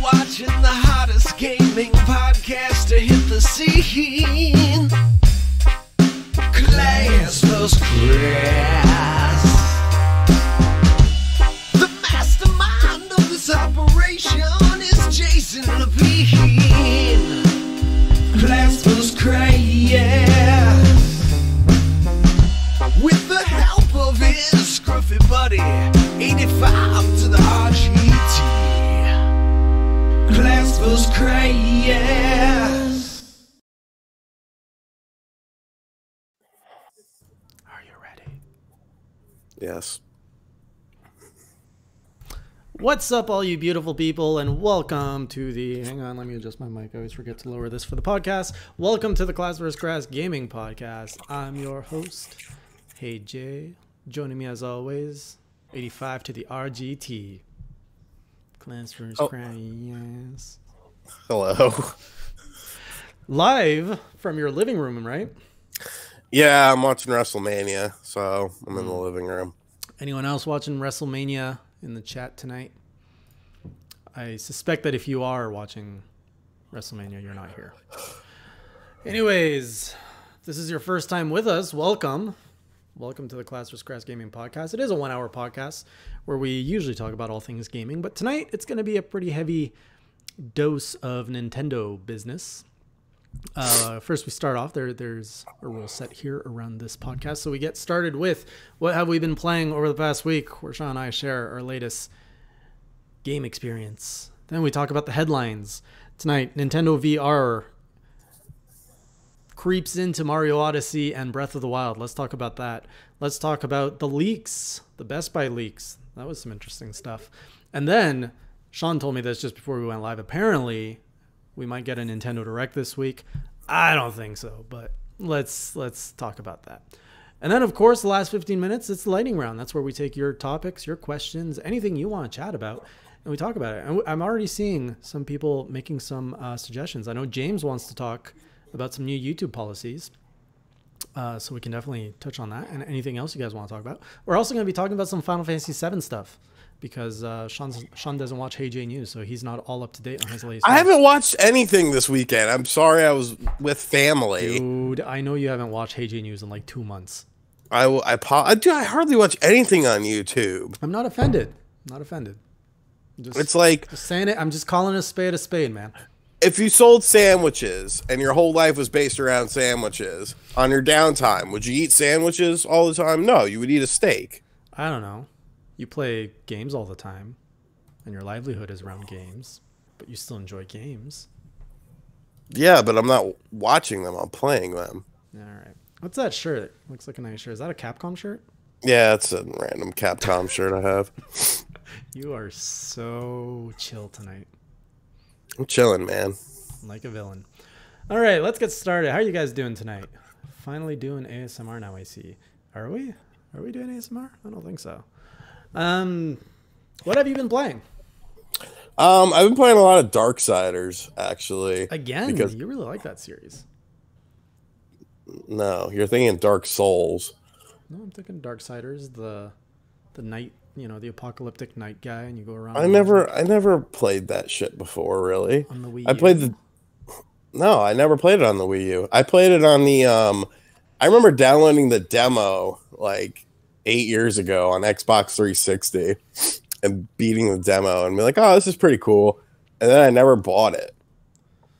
Watching the hottest gaming podcast to hit the scene. Class vs. Crass. The mastermind of this operation is Jason Levine. Class vs. Crass. With the help of his scruffy buddy, 85 to the RGT. Class vs. Crass. Are you ready? Yes. What's up, all you beautiful people, and welcome to the... Hang on, let me adjust my mic. I always forget to lower this for the podcast. Welcome to the Class vs. Crass Gaming Podcast. I'm your host, Hey Jay. Joining me as always, 85 to the RGT. Class vs. Crass. Hello. Live from your living room, right? Yeah, I'm watching WrestleMania, so I'm in the living room. Anyone else watching WrestleMania in the chat tonight? I suspect that if you are watching WrestleMania, you're not here. Anyways, if this is your first time with us, welcome. Welcome to the Class vs. Crass Gaming Podcast. It is a 1-hour podcast where we usually talk about all things gaming, but tonight it's going to be a pretty heavy dose of Nintendo business. First, we start off. There's a rule set here around this podcast. So we get started with what have we been playing over the past week, where Sean and I share our latest game experience. Then we talk about the headlines. Tonight, Nintendo VR creeps into Mario Odyssey and Breath of the Wild. Let's talk about that. Let's talk about the leaks, the Best Buy leaks. That was some interesting stuff. And then Sean told me this just before we went live. Apparently, we might get a Nintendo Direct this week. I don't think so, but let's talk about that. And then, of course, the last 15 minutes, it's the lightning round. That's where we take your topics, your questions, anything you want to chat about, and we talk about it. And I'm already seeing some people making some suggestions. I know James wants to talk about some new YouTube policies. So we can definitely touch on that and anything else you guys want to talk about. We're also going to be talking about some Final Fantasy VII stuff because Sean doesn't watch Hey J News, so he's not all up to date on his latest. I haven't watched anything this weekend. I'm sorry, I was with family. Dude, I know you haven't watched Hey J News in like 2 months. I hardly watch anything on YouTube. I'm not offended. Not offended. It's like just saying it. I'm just calling a spade, man. If you sold sandwiches and your whole life was based around sandwiches, on your downtime, would you eat sandwiches all the time? No, you would eat a steak. I don't know. You play games all the time, and your livelihood is around games, but you still enjoy games. Yeah, but I'm not watching them. I'm playing them. All right. What's that shirt? Looks like a nice shirt. Is that a Capcom shirt? Yeah, it's a random Capcom shirt I have. You are so chill tonight. I'm chilling, man. Like a villain. All right, let's get started. How are you guys doing tonight? Finally doing ASMR now, I see. Are we? Are we doing ASMR? I don't think so. What have you been playing? I've been playing a lot of Darksiders, actually. Again, because you really like that series. No, you're thinking Dark Souls. No, I'm thinking Darksiders, the night, the apocalyptic night guy, and you go around. I never played that shit before, really. On the Wii U? I played No, I never played it on the Wii U. I played it on the I remember downloading the demo like 8 years ago on Xbox 360 and beating the demo and be like, oh, this is pretty cool. And then I never bought it.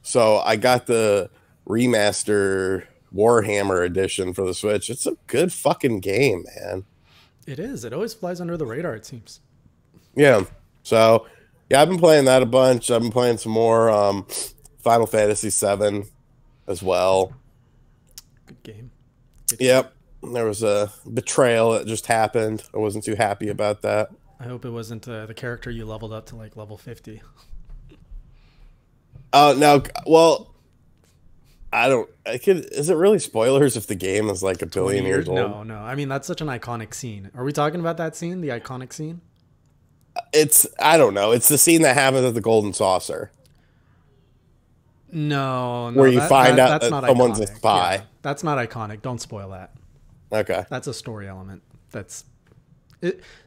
So I got the remaster Warhammer edition for the Switch. It's a good fucking game, man. It is. It always flies under the radar, it seems. Yeah. So, yeah, I've been playing that a bunch. I've been playing some more Final Fantasy VII as well. Good game. Yep. There was a betrayal that just happened. I wasn't too happy about that. I hope it wasn't the character you leveled up to like level 50. Oh, no. Well, is it really spoilers if the game is like a billion years old? No. I mean, that's such an iconic scene. Are we talking about that scene? The iconic scene? I don't know. It's the scene that happens at the Golden Saucer. No. Where you find out that's that not someone's iconic. a spy. Yeah, that's not iconic. Don't spoil that. Okay. That's a story element.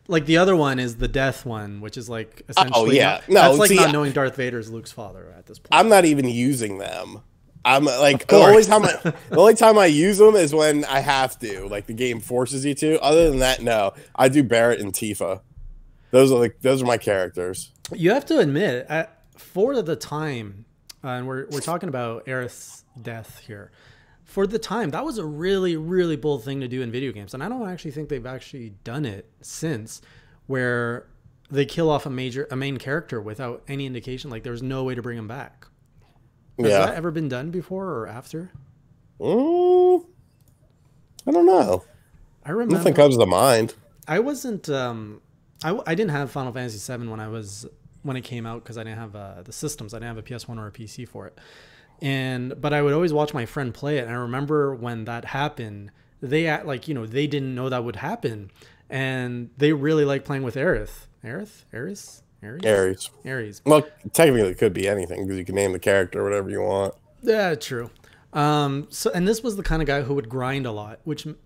Like the other one is the death one, which is like essentially. Oh, yeah. That's like not knowing Darth Vader's Luke's father at this point. I'm not even using them. I'm like the only time I use them is when I have to, like the game forces you to. Other than that, no. I do Barrett and Tifa. Those are my characters. You have to admit, for the time, and we're talking about Aerith's death here. For the time, that was a really, really bold thing to do in video games, and I don't actually think they've actually done it since, where they kill off a main character without any indication. Like there's no way to bring him back. Has that ever been done before or after? I don't know. I remember. Nothing comes to mind. I wasn't. I didn't have Final Fantasy VII when it came out because I didn't have the systems. I didn't have a PS1 or a PC for it. But I would always watch my friend play it, and I remember when that happened, they they didn't know that would happen, and they really liked playing with Aerith. Ares. Well, technically it could be anything because you can name the character whatever you want. Yeah, true. And this was the kind of guy who would grind a lot,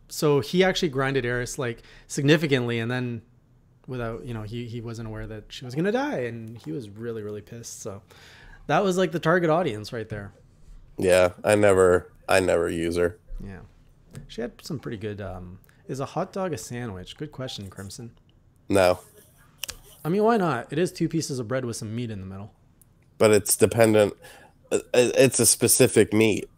so he actually grinded Ares like significantly, and then without, he wasn't aware that she was going to die, and he was really, really pissed. So that was like the target audience right there. Yeah, I never use her. Yeah. She had some pretty good, is a hot dog a sandwich? Good question, Crimson. No. I mean, why not? It is 2 pieces of bread with some meat in the middle. But it's dependent. It's a specific meat.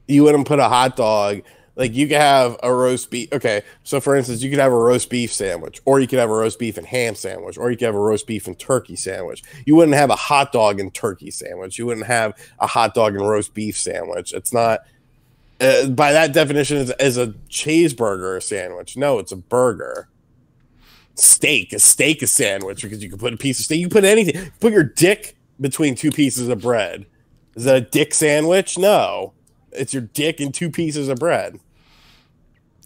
You wouldn't put a hot dog. Like, you could have a roast beef. Okay, so for instance, you could have a roast beef sandwich, or you could have a roast beef and ham sandwich, or you could have a roast beef and turkey sandwich. You wouldn't have a hot dog and turkey sandwich. You wouldn't have a hot dog and roast beef sandwich. It's not, by that definition, is a cheeseburger a sandwich? No, it's a burger. Steak a sandwich because you can put a piece of steak. You can put anything. Put your dick between 2 pieces of bread. Is that a dick sandwich? No. It's your dick and 2 pieces of bread.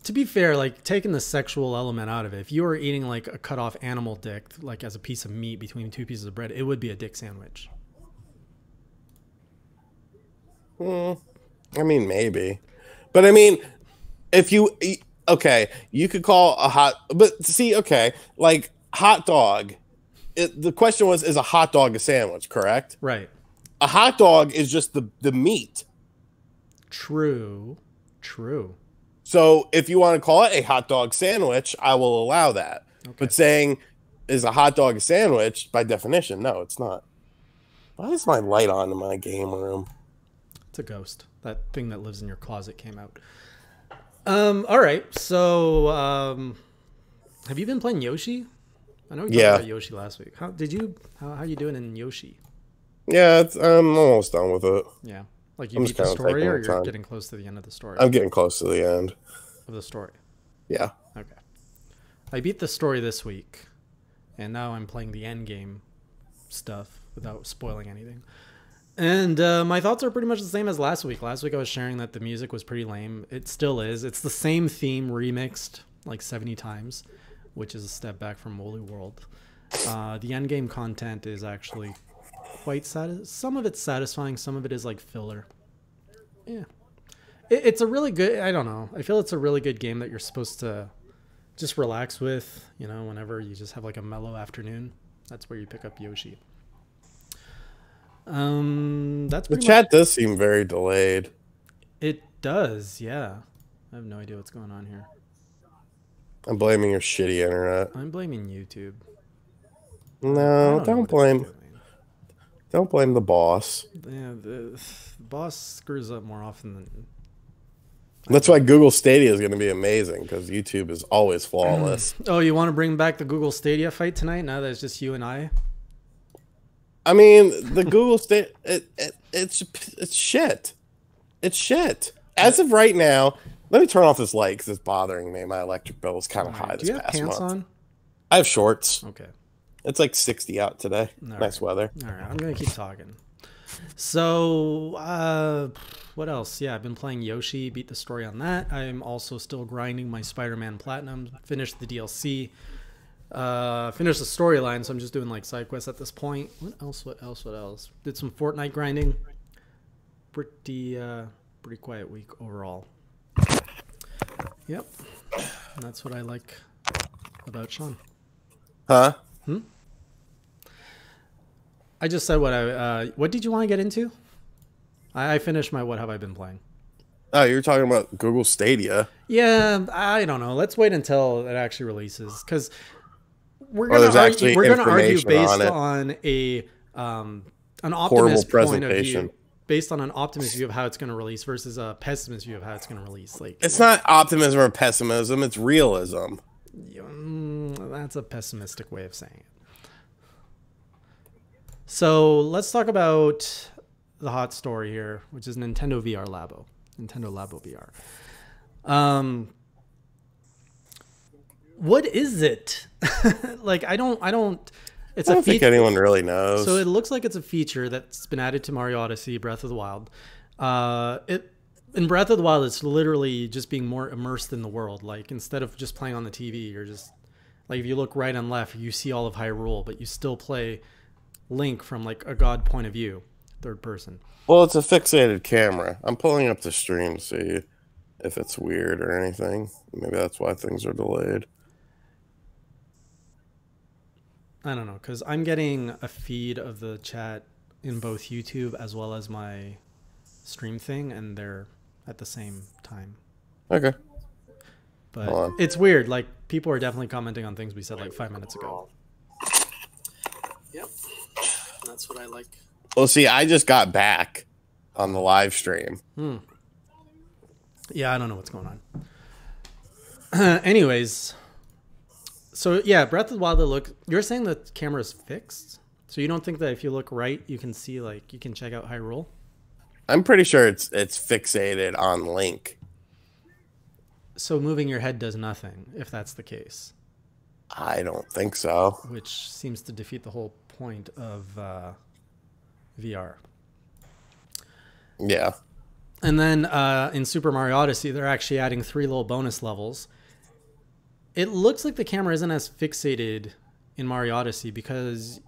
To be fair, like taking the sexual element out of it, if you were eating like a cut off animal dick, like as a piece of meat between 2 pieces of bread, it would be a dick sandwich. I mean, maybe. But I mean, if you... Okay, you could call but see, okay, like hot dog. The question was, is a hot dog a sandwich, correct? Right. A hot dog is just the meat. True. So if you want to call it a hot dog sandwich, I will allow that. Okay. But saying, is a hot dog a sandwich, by definition, no, it's not. Why is my light on in my game room? It's a ghost. That thing that lives in your closet came out. All right. So, have you been playing Yoshi? I know we talked about Yoshi last week. How you doing in Yoshi? Yeah, I'm almost done with it. Yeah. Like you I'm beat just the kinda story, taking or my you're time. getting close to the end of the story? I'm getting close to the end. Of the story. Yeah. Okay. I beat the story this week, and now I'm playing the end game stuff without spoiling anything. And my thoughts are pretty much the same as last week. Last week I was sharing that the music was pretty lame. It still is. It's the same theme remixed like 70 times, which is a step back from Woolly World. The end game content is actually quite some of it's satisfying, some of it is like filler. Yeah. It's a really good, I don't know. I feel it's a really good game that you're supposed to just relax with, you know, whenever you just have like a mellow afternoon. That's where you pick up Yoshi. That's The pretty chat does seem very delayed. It does, yeah. I have no idea what's going on here. I'm blaming your shitty internet. I'm blaming YouTube. No, don't blame the boss. Yeah, the boss screws up more often than. That's why Google Stadia is going to be amazing, because YouTube is always flawless. Oh, you want to bring back the Google Stadia fight tonight? Now that it's just you and I. I mean, the Google Stadia, it's shit. It's shit. As of right now, let me turn off this light because it's bothering me. My electric bill is kind of high this past month. Do you have pants on? I have shorts. Okay. It's like 60 out today. Nice weather. All right, I'm going to keep talking. So, what else? Yeah, I've been playing Yoshi, beat the story on that. I'm also still grinding my Spider-Man Platinum, finished the DLC, finished the storyline, so I'm just doing like side quests at this point. What else? Did some Fortnite grinding. Pretty quiet week overall. Yep. And that's what I like about Sean. Huh? I just said what did you want to get into? I finished my what have I been playing. Oh, you're talking about Google Stadia. Yeah, I don't know. Let's wait until it actually releases, because we're gonna argue based on an optimist point of view. Based on an optimist view of how it's going to release versus a pessimist view of how it's going to release. Like, it's not optimism or pessimism, it's realism. That's a pessimistic way of saying it. So let's talk about the hot story here, which is Nintendo Labo VR. What is it? Like, I don't think anyone really knows. So it looks like it's a feature that's been added to Mario Odyssey, Breath of the Wild. In Breath of the Wild, it's literally just being more immersed in the world. Like, instead of just playing on the TV, you're just like, if you look right and left, you see all of Hyrule, but you still play Link from like a god point of view, third person. Well, it's a fixated camera. I'm pulling up the stream to see if it's weird or anything. Maybe that's why things are delayed. I don't know, because I'm getting a feed of the chat in both YouTube as well as my stream thing, and they're at the same time. Okay. But it's weird. Like, people are definitely commenting on things we said like 5 minutes ago. Yep. That's what I like. Well, see, I just got back on the live stream. Yeah, I don't know what's going on. Anyways, so yeah, Breath of the Wild, you're saying the camera is fixed? So you don't think that if you look right, you can see, like, you can check out Hyrule? I'm pretty sure it's fixated on Link. So moving your head does nothing, if that's the case. I don't think so. Which seems to defeat the whole point of VR. Yeah. And then in Super Mario Odyssey, they're actually adding 3 little bonus levels. It looks like the camera isn't as fixated in Mario Odyssey, because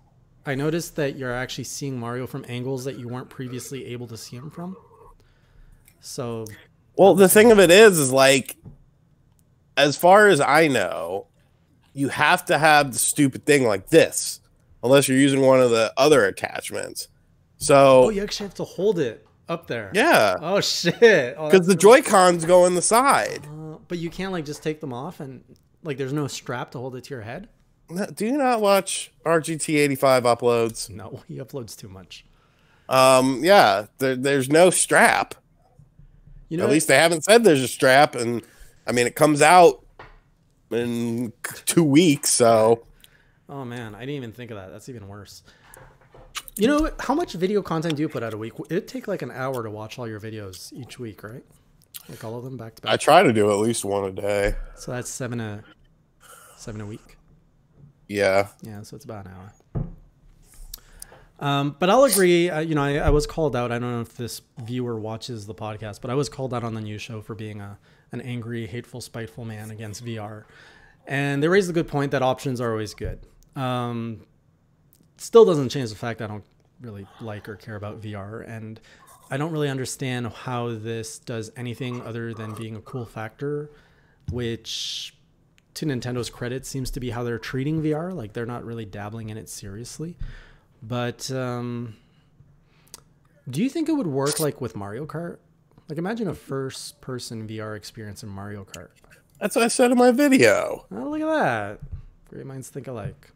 I noticed that you're actually seeing Mario from angles that you weren't previously able to see him from. So, well, the thing of it is like, as far as I know, you have to have the stupid thing like this, unless you're using one of the other attachments. So, you actually have to hold it up there. Yeah. Oh shit. Because the Joy-Cons go in the side. But you can't like just take them off and like there's no strap to hold it to your head. Do you not watch RGT85 uploads? No, he uploads too much. Yeah, there's no strap. You know, at least they haven't said there's a strap, and I mean it comes out in 2 weeks, so. Oh man, I didn't even think of that. That's even worse. You know, how much video content do you put out a week? It'd take like an hour to watch all your videos each week, right? Like all of them back to back. I try to do at least one a day. So that's seven a week. Yeah. Yeah, so it's about an hour. But I'll agree. I was called out. I don't know if this viewer watches the podcast, but I was called out on the news show for being an angry, hateful, spiteful man against VR. And they raised a good point that options are always good. Still doesn't change the fact I don't really like or care about VR. And I don't really understand how this does anything other than being a cool factor, which to Nintendo's credit seems to be how they're treating VR. Like they're not really dabbling in it seriously. But do you think it would work like with Mario Kart? Like imagine a first person VR experience in Mario Kart. That's what I said in my video. Oh, look at that. Great minds think alike.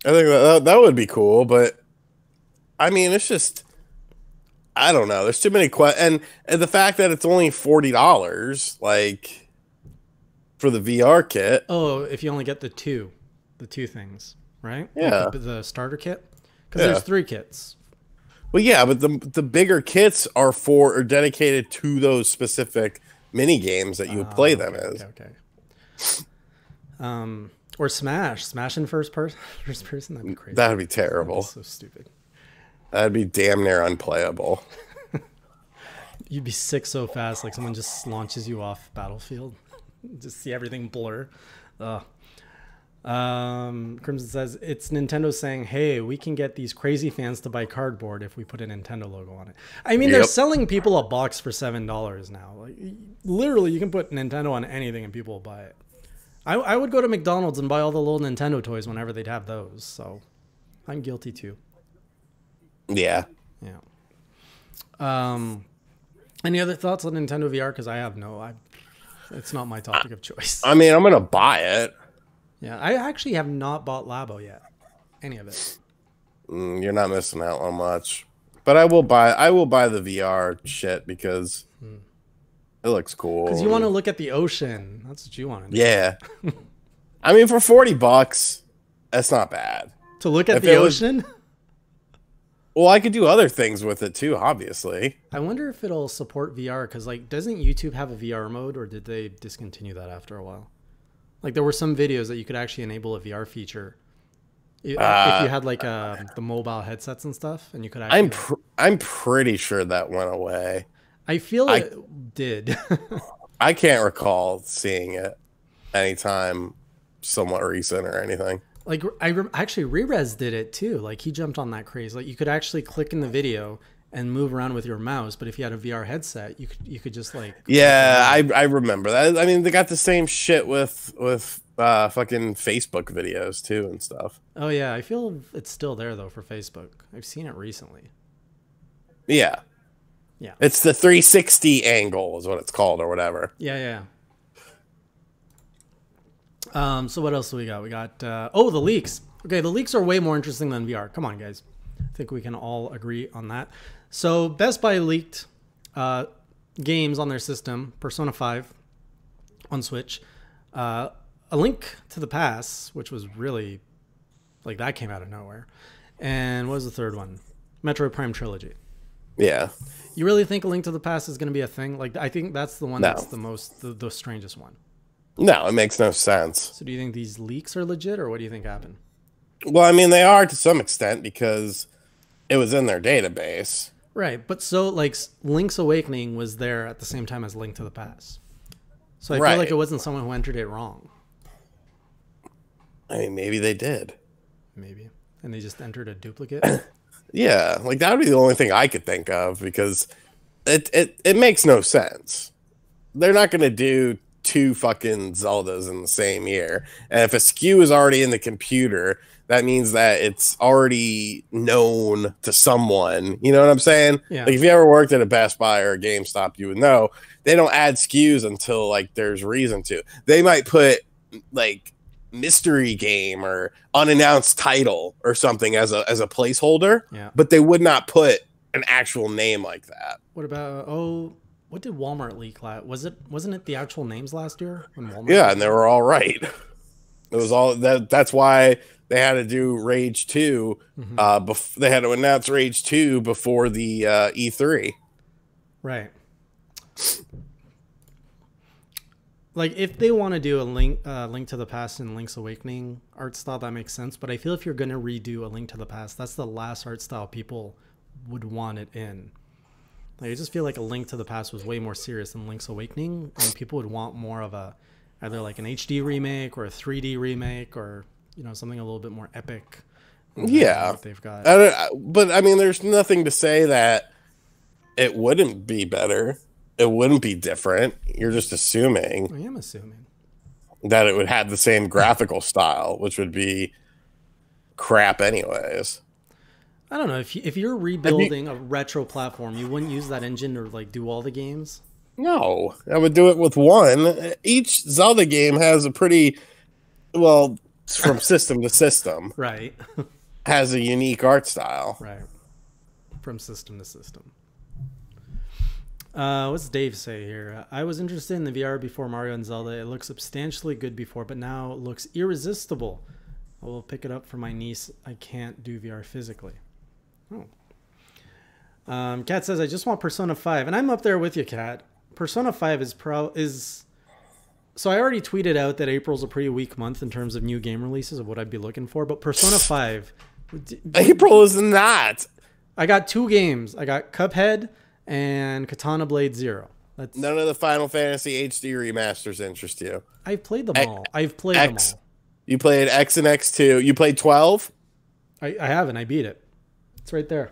I think that would be cool, but I mean, it's just, I don't know. There's too many questions. And the fact that it's only $40, like, for the VR kit. Oh, if you only get the two things, right? Yeah. Like the starter kit? Because there's 3 kits. Well, yeah, but the bigger kits are dedicated to those specific mini games that you would play them as. Okay. Or Smash in first person. That'd be crazy. That'd be terrible. That'd be so stupid. That'd be damn near unplayable. You'd be sick so fast, like someone just launches you off Battlefield. Just see everything blur. Ugh. Crimson says it's Nintendo saying, hey, we can get these crazy fans to buy cardboard if we put a Nintendo logo on it. I mean, they're selling people a box for $7 now. Like, literally, you can put Nintendo on anything and people will buy it. I would go to McDonald's and buy all the little Nintendo toys whenever they'd have those. So I'm guilty too. Yeah. Yeah. Any other thoughts on Nintendo VR? Because I have it's not my topic of choice. I mean, I'm going to buy it. Yeah, I actually have not bought Labo yet. Any of it. You're not missing out on much. But I will buy the VR shit because it looks cool. Because you want to look at the ocean. That's what you want to do. Yeah. I mean, for $40, that's not bad. To look at the ocean? Well, I could do other things with it too, obviously. I wonder if it'll support VR, because like, doesn't YouTube have a VR mode, or did they discontinue that after a while? Like, there were some videos that you could actually enable a VR feature if you had like the mobile headsets and stuff, and you could actually. I'm pretty sure that went away. I feel it did. I can't recall seeing it anytime somewhat recent or anything. Like, actually, Rerez did it too. Like, he jumped on that craze. Like, you could actually click in the video and move around with your mouse, but if you had a VR headset, you could just like. Yeah, I remember that. I mean, they got the same shit with fucking Facebook videos too and stuff. Oh yeah, I feel it's still there though for Facebook. I've seen it recently. Yeah. Yeah. It's the 360 angle is what it's called or whatever. Yeah. So what else do we got? We got the leaks. Okay, the leaks are way more interesting than VR. Come on, guys. I think we can all agree on that. So Best Buy leaked games on their system, Persona 5 on Switch, A Link to the Past, which was really, like, that came out of nowhere. And what was the third one? Metroid Prime Trilogy. Yeah. You really think A Link to the Past is going to be a thing? Like, I think that's the one that's the strangest one. No, it makes no sense. So do you think these leaks are legit, or what do you think happened? Well, I mean, they are to some extent because it was in their database. Right, but so, like, Link's Awakening was there at the same time as Link to the Past. So I feel like it wasn't someone who entered it wrong. I mean, maybe they did. Maybe. And they just entered a duplicate? Yeah, like, that would be the only thing I could think of because it makes no sense. They're not going to do 2 fucking Zeldas in the same year. And if a SKU is already in the computer, that means that it's already known to someone. You know what I'm saying? Yeah. Like, if you ever worked at a Best Buy or a GameStop, you would know they don't add SKUs until, like, there's reason to. They might put, like, mystery game or unannounced title or something as a placeholder, but they would not put an actual name like that. What about what did Walmart leak last? Wasn't it the actual names last year when Walmart? Yeah, and they were all right. It was all that. That's why they had to do Rage 2. They had to announce Rage 2 before the E3. Right. Like, if they want to do a Link to the Past and Link's Awakening art style, that makes sense. But I feel if you're going to redo a Link to the Past, that's the last art style people would want it in. Like, I just feel like a Link to the Past was way more serious than Link's Awakening, and people would want more of a either like an HD remake or a 3D remake, or something a little bit more epic. Yeah, what they've got. But I mean, there's nothing to say that it wouldn't be better. It wouldn't be different. You're just assuming. I am assuming that it would have the same graphical style, which would be crap anyways. I don't know. If you're rebuilding a retro platform, you wouldn't use that engine to like do all the games? No, I would do it with one. Each Zelda game has a pretty, well, from system to system. Right. Has a unique art style. Right. From system to system. What's Dave say here? I was interested in the VR before Mario and Zelda. It looked substantially good before, but now it looks irresistible. I will pick it up for my niece. I can't do VR physically. Oh. Kat says, I just want Persona 5. And I'm up there with you, Kat. Persona 5 is... So I already tweeted out that April's a pretty weak month in terms of new game releases of what I'd be looking for. But Persona 5... April is not. I got 2 games. I got Cuphead and Katana Blade 0. None of the Final Fantasy HD remasters interest you. I've played them all. Them all. You played X and X2. You played 12? I haven't. I beat it. It's right there.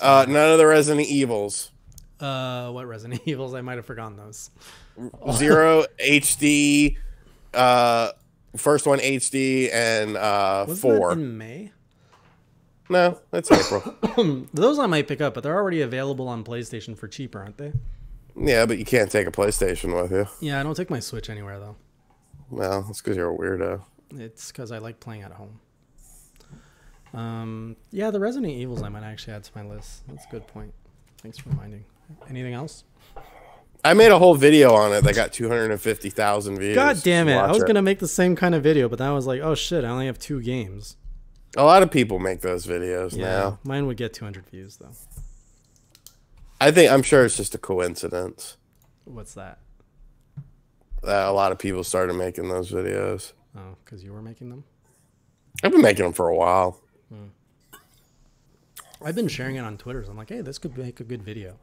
None of the Resident Evils. What Resident Evils? I might have forgotten those. 0 HD, first one HD, and Wasn't 4. that in May? No, that's April. Those I might pick up, but they're already available on PlayStation for cheaper, aren't they? Yeah, but you can't take a PlayStation with you. Yeah, I don't take my Switch anywhere, though. Well, that's because you're a weirdo. It's because I like playing at home. Yeah, the Resident Evils I might actually add to my list. That's a good point. Thanks for reminding. Anything else? I made a whole video on it that got 250,000 views. God damn it. I was going to make the same kind of video, but then I was like, oh shit, I only have 2 games. A lot of people make those videos now. Mine would get 200 views, though. I'm sure it's just a coincidence. What's that? That a lot of people started making those videos. Oh, because you were making them? I've been making them for a while. I've been sharing it on Twitter, so I'm like, hey, this could make a good video.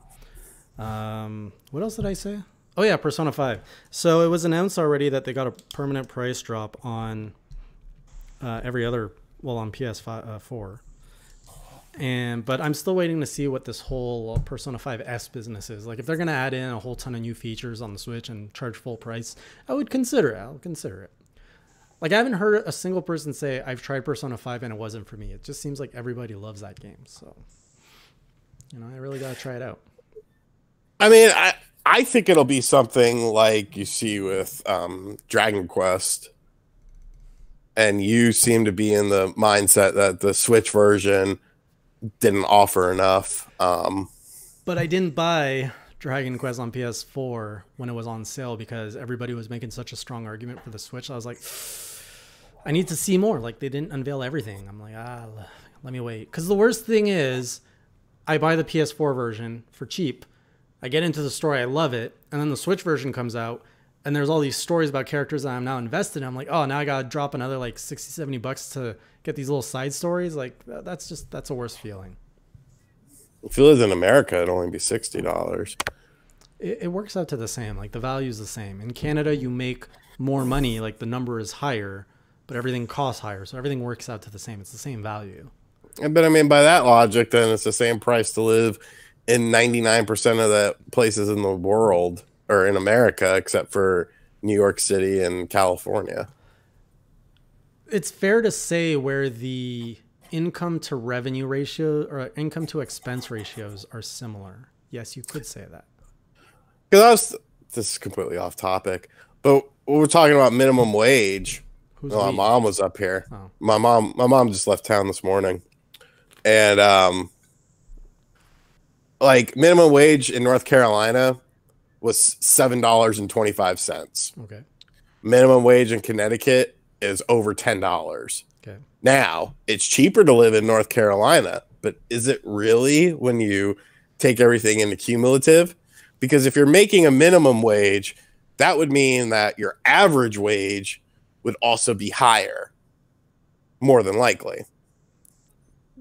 What else did I say? Oh, yeah, Persona 5. So it was announced already that they got a permanent price drop on on PS4. But I'm still waiting to see what this whole Persona 5S business is. Like, if they're going to add in a whole ton of new features on the Switch and charge full price, I would consider it. I'll consider it. Like, I haven't heard a single person say, I've tried Persona 5 and it wasn't for me. It just seems like everybody loves that game. So, I really got to try it out. I mean, I think it'll be something like you see with Dragon Quest. And you seem to be in the mindset that the Switch version didn't offer enough. But I didn't buy Dragon Quest on PS4 when it was on sale because everybody was making such a strong argument for the Switch. I was like, I need to see more. Like, they didn't unveil everything. I'm like, let me wait. Because the worst thing is, I buy the PS4 version for cheap. I get into the story, I love it. And then the Switch version comes out. And there's all these stories about characters that I'm now invested in. I'm like, oh, now I got to drop another like $60, $70 to get these little side stories. Like, that's a worse feeling. If you lived in America, it'd only be $60. It works out to the same. Like, the value is the same. In Canada, you make more money. Like, the number is higher, but everything costs higher. So everything works out to the same. It's the same value. But I mean, by that logic, then it's the same price to live in 99% of the places in the world. Or in America, except for New York City and California. It's fair to say where the income to revenue ratio or income to expense ratios are similar. Yes, you could say that. Because this is completely off topic, but we're talking about minimum wage. My mom was up here. Oh. My mom just left town this morning, and like minimum wage in North Carolina was $7.25. Okay. minimum wage in Connecticut is over $10. Okay. Now, it's cheaper to live in North Carolina, but is it really when you take everything into cumulative? Because if you're making a minimum wage, that would mean that your average wage would also be higher, more than likely.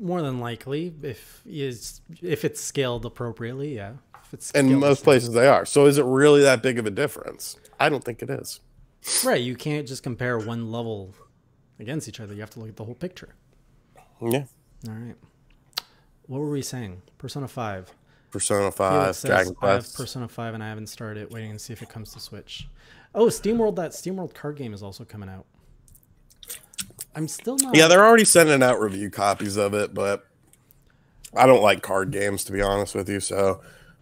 More than likely, if it's scaled appropriately, yeah. If it's In most places they are. So is it really that big of a difference? I don't think it is. Right, you can't just compare one level against each other. You have to look at the whole picture. Yeah. All right. What were we saying? Persona 5. Persona 5, Dragon I have Quest. Persona 5 and I haven't started it, waiting to see if it comes to Switch. Oh, SteamWorld, that SteamWorld card game is also coming out. I'm still not... Yeah, they're already sending out review copies of it, but I don't like card games, to be honest with you, so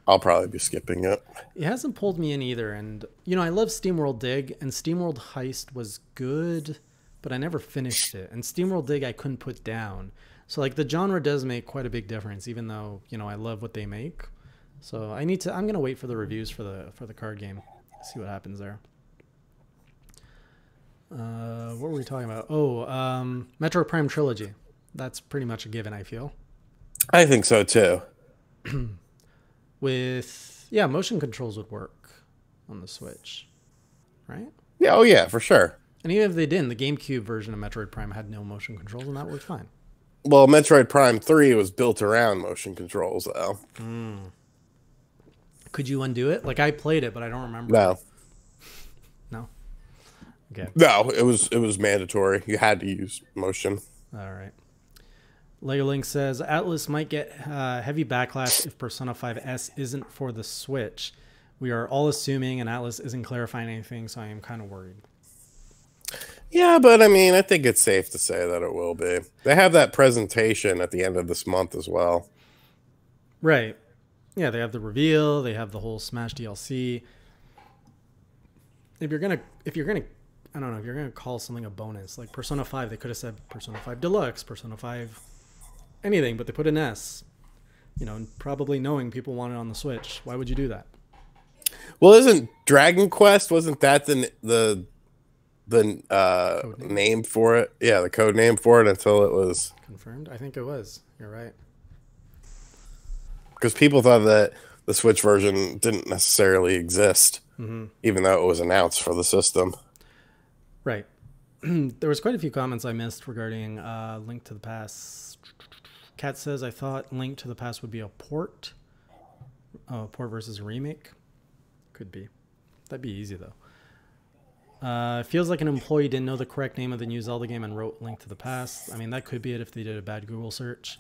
I'll probably be skipping it. It hasn't pulled me in either, and, you know, I love SteamWorld Dig, and SteamWorld Heist was good, but I never finished it. And SteamWorld Dig I couldn't put down. So, like, the genre does make quite a big difference, even though, you know, I love what they make. So I'm going to wait for the reviews for the card game, see what happens there. What were we talking about? Oh, Metro Prime Trilogy. That's pretty much a given, I feel. I think so, too. Yeah, motion controls would work on the Switch, right? Yeah, oh yeah, for sure. And even if they didn't, the GameCube version of Metroid Prime had no motion controls, and that worked fine. Well, Metroid Prime 3 was built around motion controls, though. Could you undo it? Like, I played it, but I don't remember. No. No? Okay. No, it was mandatory. You had to use motion. All right. Lego Link says, Atlas might get heavy backlash if Persona 5S isn't for the Switch. We are all assuming, and Atlas isn't clarifying anything, so I am kind of worried. Yeah, but I mean, I think it's safe to say that it will be. They have that presentation at the end of this month as well. Right. Yeah, they have the reveal. They have the whole Smash DLC. If you're gonna, I don't know, if you're gonna call something a bonus, like Persona 5, they could have said Persona 5 Deluxe, Persona 5, anything, but they put an S. You know, probably knowing people want it on the Switch. Why would you do that? Well, isn't Dragon Quest? Wasn't that the name for it? Yeah, the code name for it until it was Confirmed? I think it was. You're right. Because people thought that the Switch version didn't necessarily exist, even though it was announced for the system. Right. There was quite a few comments I missed regarding Link to the Past. Kat says, I thought Link to the Past would be a port. Oh, port versus a remake? Could be. That'd be easy, though. It feels like an employee didn't know the correct name of the new Zelda game and wrote Link to the Past. I mean, that could be it if they did a bad Google search.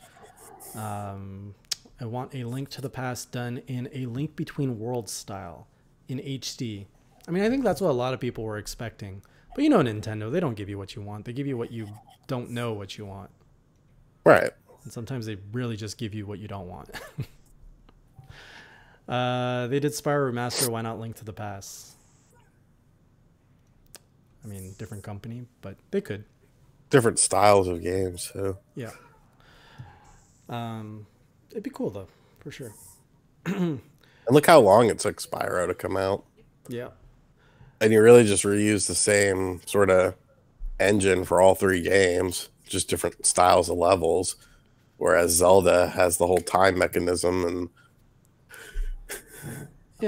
I want a Link to the Past done in a Link Between Worlds style in HD. I mean, I think that's what a lot of people were expecting. But you know Nintendo, they don't give you what you want. They give you what you don't know what you want. Right. And sometimes they really just give you what you don't want. They did Spyro Remaster, why not Link to the Past? I mean, different company, but they could. Different styles of games, so. Yeah. It'd be cool, though, for sure. And look how long it took Spyro to come out. Yeah. And you really just reuse the same sort of engine for all three games, just different styles of levels. Whereas Zelda has the whole time mechanism and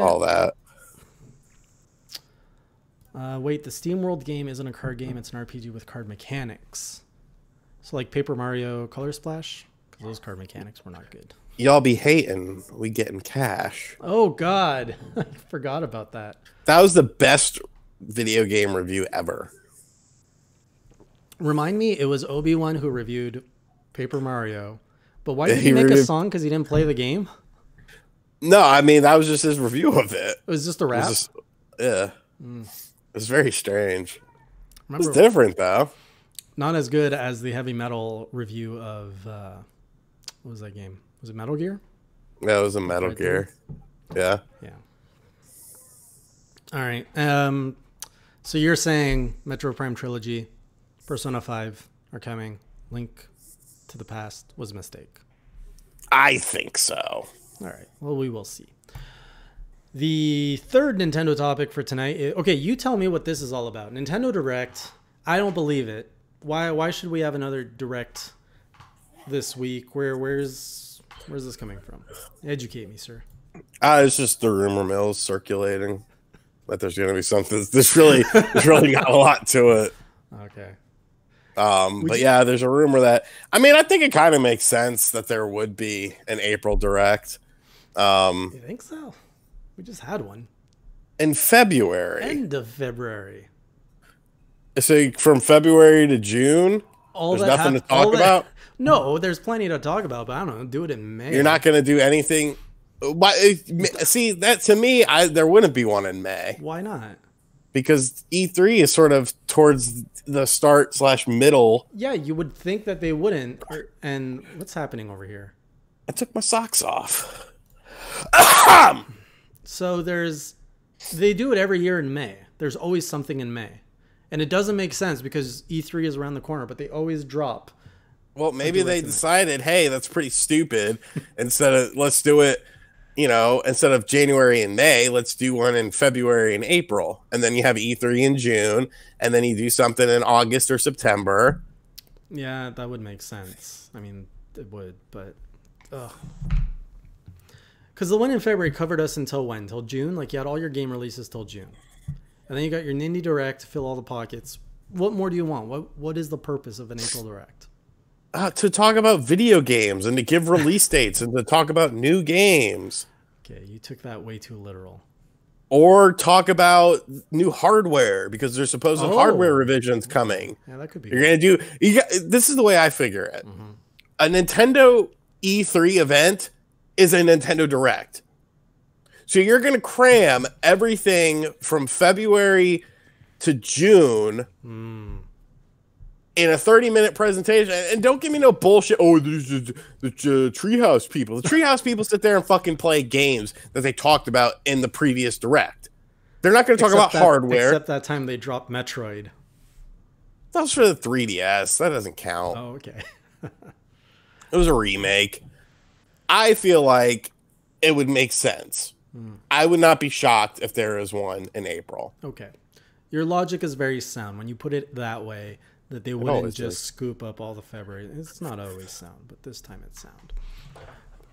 all that. Wait, the SteamWorld game isn't a card game. It's an RPG with card mechanics. So like Paper Mario Color Splash? Because those card mechanics were not good. Y'all be hating. We getting cash. Oh, God. I forgot about that. That was the best video game review ever. Remind me, it was Obi-Wan who reviewed Paper Mario. But why did he make a song? Because he didn't play the game? No, I mean, that was just his review of it. It was just a rap? Yeah. It was very strange. Remember, It's different, though. Not as good as the heavy metal review of... what was that game? Was it Metal Gear? Yeah, it was a Metal Gear. Yeah. Yeah. All right. So you're saying Metro Prime Trilogy, Persona 5 are coming. Link to the Past was a mistake. I think so. All right. Well, we will see. The third Nintendo topic for tonight. Okay, you tell me what this is all about. Nintendo Direct. I don't believe it. Why should we have another Direct this week? Where's this coming from? Educate me, sir. It's just the rumor mills circulating that there's going to be something. There's really not a lot to it. Okay. But yeah, there's a rumor that, I mean, I think it kind of makes sense that there would be an April Direct. You think so? We just had one. In February. End of February. So from February to June, there's nothing to talk about? No, there's plenty to talk about, but I don't know. Do it in May. You're not going to do anything? See, that to me, there wouldn't be one in May. Why not? Because E3 is sort of towards the start/middle. Yeah, you would think that they wouldn't. And what's happening over here? I took my socks off. So they do it every year in May. There's always something in May. And it doesn't make sense because E3 is around the corner, but they always drop. Well, maybe they decided, hey, that's pretty stupid. Let's do it, instead of January and May, let's do one in February and April. And then you have E3 in June, and then you do something in August or September. Yeah, that would make sense. I mean, it would, but because the one in February covered us until when? Till June? Like, you had all your game releases till June. And then you got your Nindy Direct to fill all the pockets. What more do you want? What is the purpose of an April Direct? To talk about video games and to give release dates and to talk about new games. Okay, you took that way too literal. Or talk about new hardware because there's supposed hardware revisions coming. Yeah, that could be. This is the way I figure it. Mm-hmm. A Nintendo E3 event is a Nintendo Direct. So you're going to cram everything from February to June in a 30-minute presentation. And don't give me no bullshit. Oh, there's the Treehouse people. The Treehouse people sit there and fucking play games that they talked about in the previous Direct. They're not going to talk about hardware. Except that time they dropped Metroid. That was for the 3DS. That doesn't count. Oh, okay. It was a remake. I feel like it would make sense. I would not be shocked if there is one in April. Okay. Your logic is very sound when you put it that way, that they wouldn't just scoop up all the February. It's not always sound, but this time it's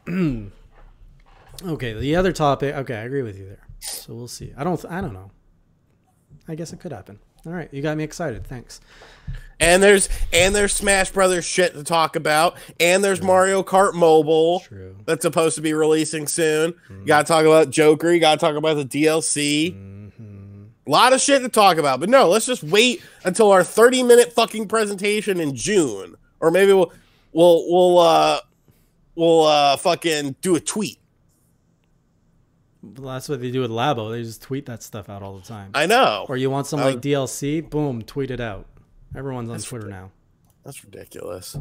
sound. Okay, the other topic. Okay, I agree with you there. So we'll see. I don't know. I guess it could happen. All right, you got me excited. Thanks. And there's Smash Brothers shit to talk about, and there's Mario Kart Mobile that's supposed to be releasing soon. You got to talk about Joker. You got to talk about the DLC. A lot of shit to talk about, but no, let's just wait until our 30-minute fucking presentation in June, or maybe we'll fucking do a tweet. Well, that's what they do with Labo. They just tweet that stuff out all the time. I know. Or you want some like DLC? Boom, tweet it out. Everyone's on Twitter now. That's ridiculous.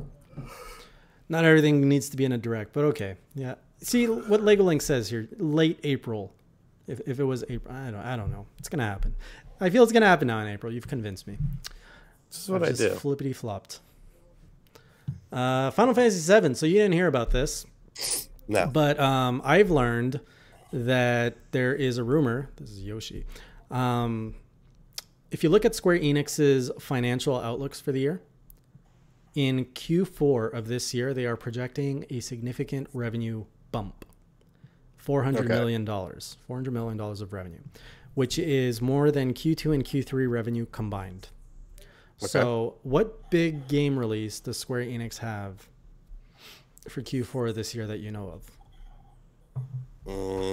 Not everything needs to be in a Direct, but okay. Yeah. See what LegoLink says here. Late April. If it was April, I don't know. It's gonna happen. I feel it's gonna happen now in April. You've convinced me. This is what I do. Flippity flopped. Final Fantasy VII. So you didn't hear about this. No. But I've learned that there is a rumor. This is Yoshi. If you look at Square Enix's financial outlooks for the year, in Q4 of this year, they are projecting a significant revenue bump. $400 million. $400 million of revenue, which is more than Q2 and Q3 revenue combined. Okay. So what big game release does Square Enix have for Q4 this year that you know of?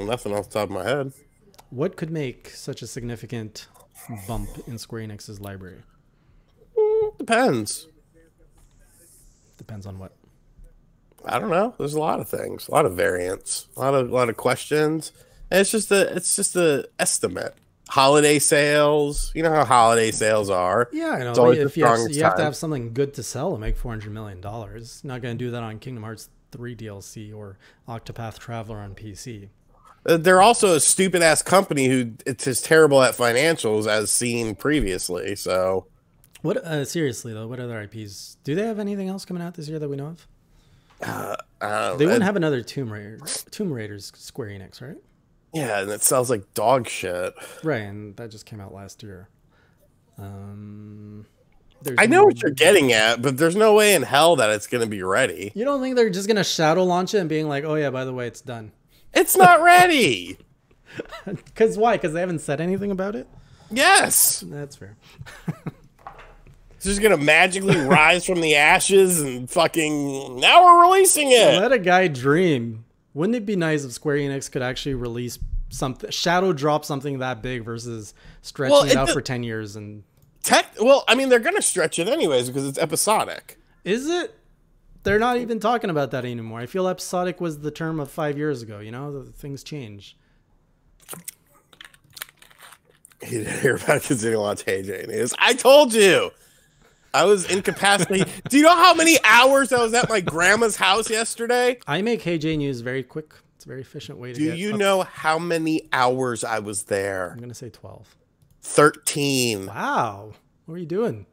Nothing off the top of my head. What could make such a significant bump in Square Enix's library? Depends. Depends on what? I don't know. There's a lot of things, a lot of variants, a lot of questions. And it's just a estimate. Holiday sales, you know how holiday sales are. Yeah, I know. If you have to have something good to sell to make $400 million. Not going to do that on Kingdom Hearts 3 DLC or Octopath Traveler on PC. They're also a stupid ass company who it's as terrible at financials as seen previously. So, what? Seriously though, what other IPs? Do they have anything else coming out this year that we know of? They wouldn't have another Tomb Raiders Square Enix, right? Yeah, and it sounds like dog shit. Right, and that just came out last year. There's I know what you're getting at, but there's no way in hell that it's going to be ready. You don't think they're just gonna shadow launch it and being like, "Oh yeah, by the way, it's done"? It's not ready. Because why? Because they haven't said anything about it. Yes. That's fair. It's just going to magically rise from the ashes and fucking, now we're releasing it. Let a guy dream. Wouldn't it be nice if Square Enix could actually release something, shadow drop something that big versus stretching it out for 10 years? And well, I mean, they're going to stretch it anyways because it's episodic. is it? They're not even talking about that anymore. I feel episodic was the term of 5 years ago. You know, things change. You didn't hear about it because you didn't watch AJ News. I told you. I was incapacitated. Do you know how many hours I was at my grandma's house yesterday? I make KJ News very quick. It's a very efficient way to get. Do you know how many hours I was there? I'm going to say 12. 13. Wow. What were you doing?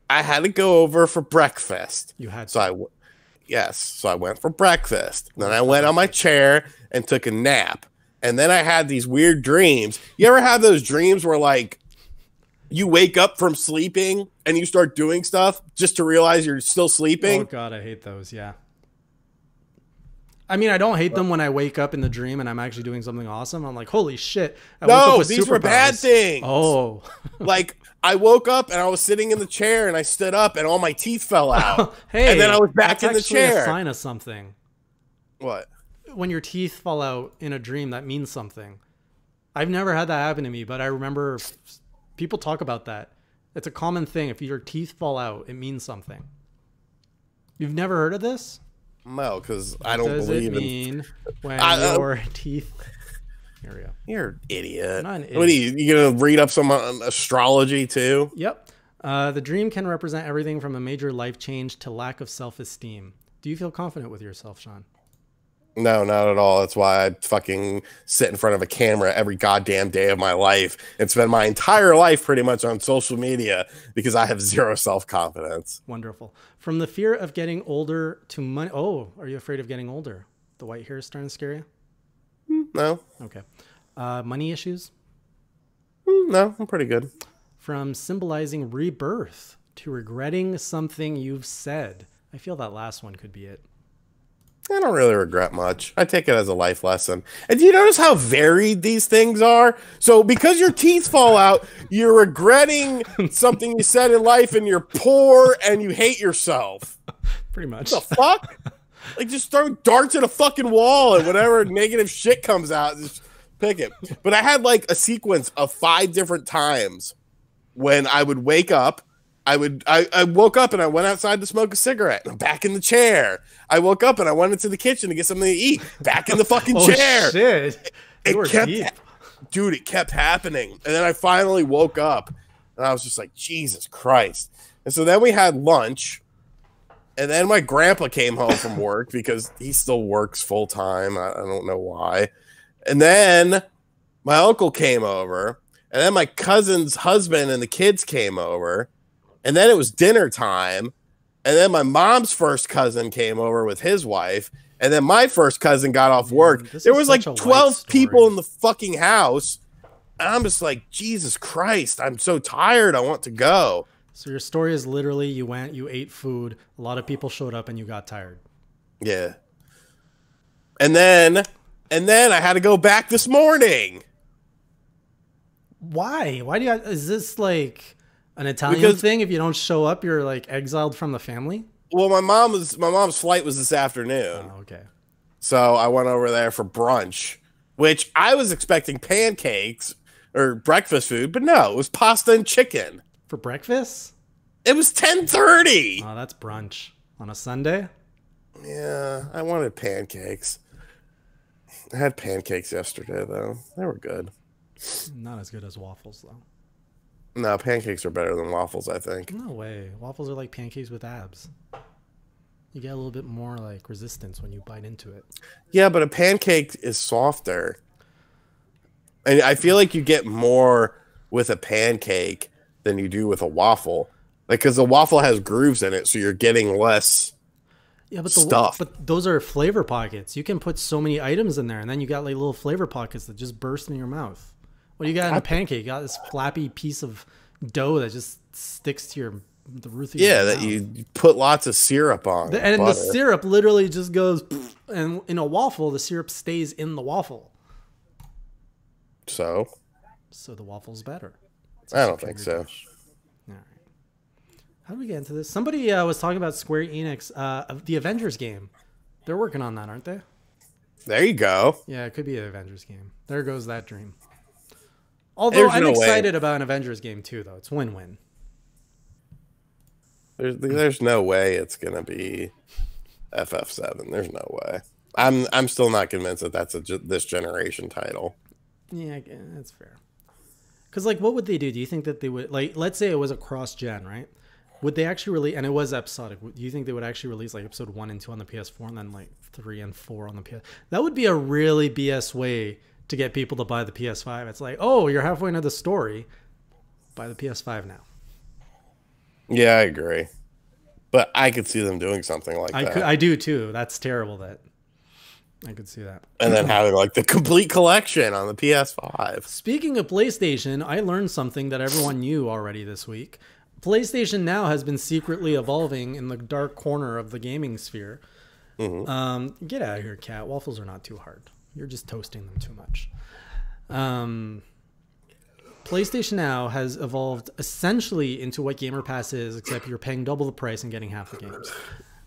I had to go over for breakfast. You had to. So I went for breakfast. Then I went on my chair and took a nap. And then I had these weird dreams. You ever have those dreams where like you wake up from sleeping and you start doing stuff just to realize you're still sleeping? Oh God, I hate those. Yeah. I mean, I don't hate them when I wake up in the dream and I'm actually doing something awesome. I'm like, holy shit. No, these were bad things. Oh. Like I woke up and I was sitting in the chair and I stood up and all my teeth fell out. Hey, and then I was back in the chair. That's a sign of something. What? When your teeth fall out in a dream, that means something. I've never had that happen to me, but I remember people talk about that. It's a common thing. If your teeth fall out, it means something. You've never heard of this? No, because I don't believe believe it mean when your teeth... Here we go. You're an idiot. I'm not an idiot. What are you going to read up some astrology too? Yep. The dream can represent everything from a major life change to lack of self-esteem. Do you feel confident with yourself, Sean? No, not at all. That's why I fucking sit in front of a camera every goddamn day of my life and spend my entire life pretty much on social media because I have zero self-confidence. Wonderful. From the fear of getting older to money. Oh, are you afraid of getting older? The white hair is starting to scare you? No. Okay. Money issues? No, I'm pretty good. From symbolizing rebirth to regretting something you've said. I feel that last one could be it. I don't really regret much. I take it as a life lesson. And do you notice how varied these things are? So because your teeth fall out, you're regretting something you said in life and you're poor and you hate yourself. Pretty much. What the fuck? Like just throw darts at a fucking wall and whatever negative shit comes out, just pick it. But I had like a sequence of 5 different times when I would wake up. I woke up and I went outside to smoke a cigarette. I'm back in the chair. I woke up and I went into the kitchen to get something to eat. Back in the fucking chair. Shit. It kept happening. And then I finally woke up and I was just like, Jesus Christ. And so then we had lunch. And then my grandpa came home from work because he still works full time. I don't know why. And then my uncle came over. And then my cousin's husband and the kids came over. And then it was dinner time. And then my mom's first cousin came over with his wife. And then my first cousin got off work. There was like 12 people in the fucking house. And I'm just like, Jesus Christ, I'm so tired. I want to go. So your story is literally you went, you ate food. A lot of people showed up and you got tired. Yeah. And then I had to go back this morning. Why? Why do you, is this like an Italian thing? If you don't show up, you're like exiled from the family? Well, my mom's flight was this afternoon. Oh, okay. So I went over there for brunch, which I was expecting pancakes or breakfast food, but no, it was pasta and chicken. For breakfast? It was 10:30. Oh, that's brunch on a Sunday? Yeah, I wanted pancakes. I had pancakes yesterday, though. They were good. Not as good as waffles, though. No, pancakes are better than waffles, I think. No way. Waffles are like pancakes with abs. You get a little bit more like resistance when you bite into it. Yeah, but a pancake is softer. And I feel like you get more with a pancake than you do with a waffle. Like, because the waffle has grooves in it, so you're getting less. Yeah, but stuff. but those are flavor pockets. You can put so many items in there, and then you got like little flavor pockets that just burst in your mouth. What do you got in a pancake? You got this flappy piece of dough that just sticks to the roof of your mouth. That you put lots of syrup on. And the syrup literally just goes, and in a waffle, the syrup stays in the waffle. So the waffle's better. I don't think so. Dish. All right. How do we get into this? Somebody was talking about Square Enix, the Avengers game. They're working on that, aren't they? There you go. Yeah, it could be an Avengers game. There goes that dream. Although I'm excited about an Avengers game too, though. It's win-win. There's no way it's gonna be FF7. There's no way. I'm still not convinced that that's this generation title. Yeah, that's fair. Because like, what would they do? Do you think that they would like? Let's say it was a cross-gen, right? Would they actually release? And it was episodic. Do you think they would actually release like episode 1 and 2 on the PS4, and then like 3 and 4 on the PS? That would be a really BS way to get people to buy the PS5. It's like, oh, you're halfway into the story. Buy the PS5 now. Yeah, I agree. But I could see them doing something like that. I do too. That's terrible. That I could see that. And then having like the complete collection on the PS5. Speaking of PlayStation, I learned something that everyone knew already this week. PlayStation Now has been secretly evolving in the dark corner of the gaming sphere. Mm-hmm. Get out of here, Cat. Waffles are not too hard. You're just toasting them too much. PlayStation Now has evolved essentially into what Gamer Pass is, except you're paying double the price and getting half the games.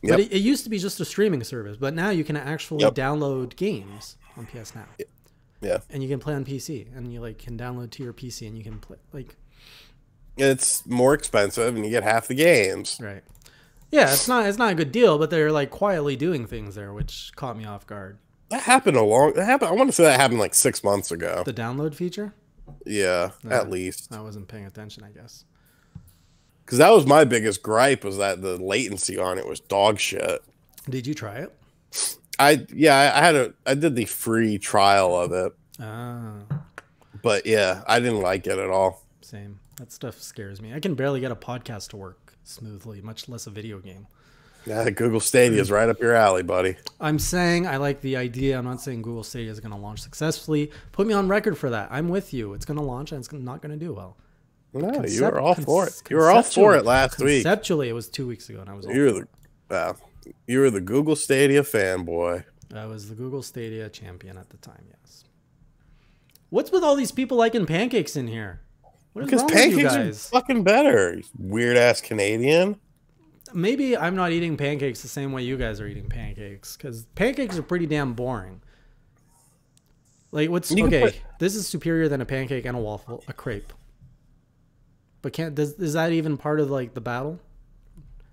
Yep. But it used to be just a streaming service, but now you can actually download games on PS Now. Yeah. And you can play on PC, and you like can download to your PC, and you can play like. It's more expensive, and you get half the games. Right. Yeah, it's not a good deal, but they're like quietly doing things there, which caught me off guard. That happened I want to say that happened like 6 months ago. The download feature? Yeah, at least. I wasn't paying attention, I guess. Because that was my biggest gripe, was that the latency on it was dog shit. Did you try it? I did the free trial of it. But yeah, I didn't like it at all. Same. That stuff scares me. I can barely get a podcast to work smoothly, much less a video game. Yeah, the Google Stadia is right up your alley, buddy. I'm saying I like the idea. I'm not saying Google Stadia is going to launch successfully. Put me on record for that. I'm with you. It's going to launch, and it's not going to do well. No, you were all for it. You were all for it last week. Conceptually, it was 2 weeks ago, and I was. You were the Google Stadia fanboy. I was the Google Stadia champion at the time. Yes. What's with all these people liking pancakes in here? What is because wrong pancakes with you are guys? fucking better. You weird ass Canadian. Maybe I'm not eating pancakes the same way you guys are eting pancakes, because pancakes are pretty damn boring. Like, this is superior than a pancake and a waffle, a crepe. But is that even part of like the battle?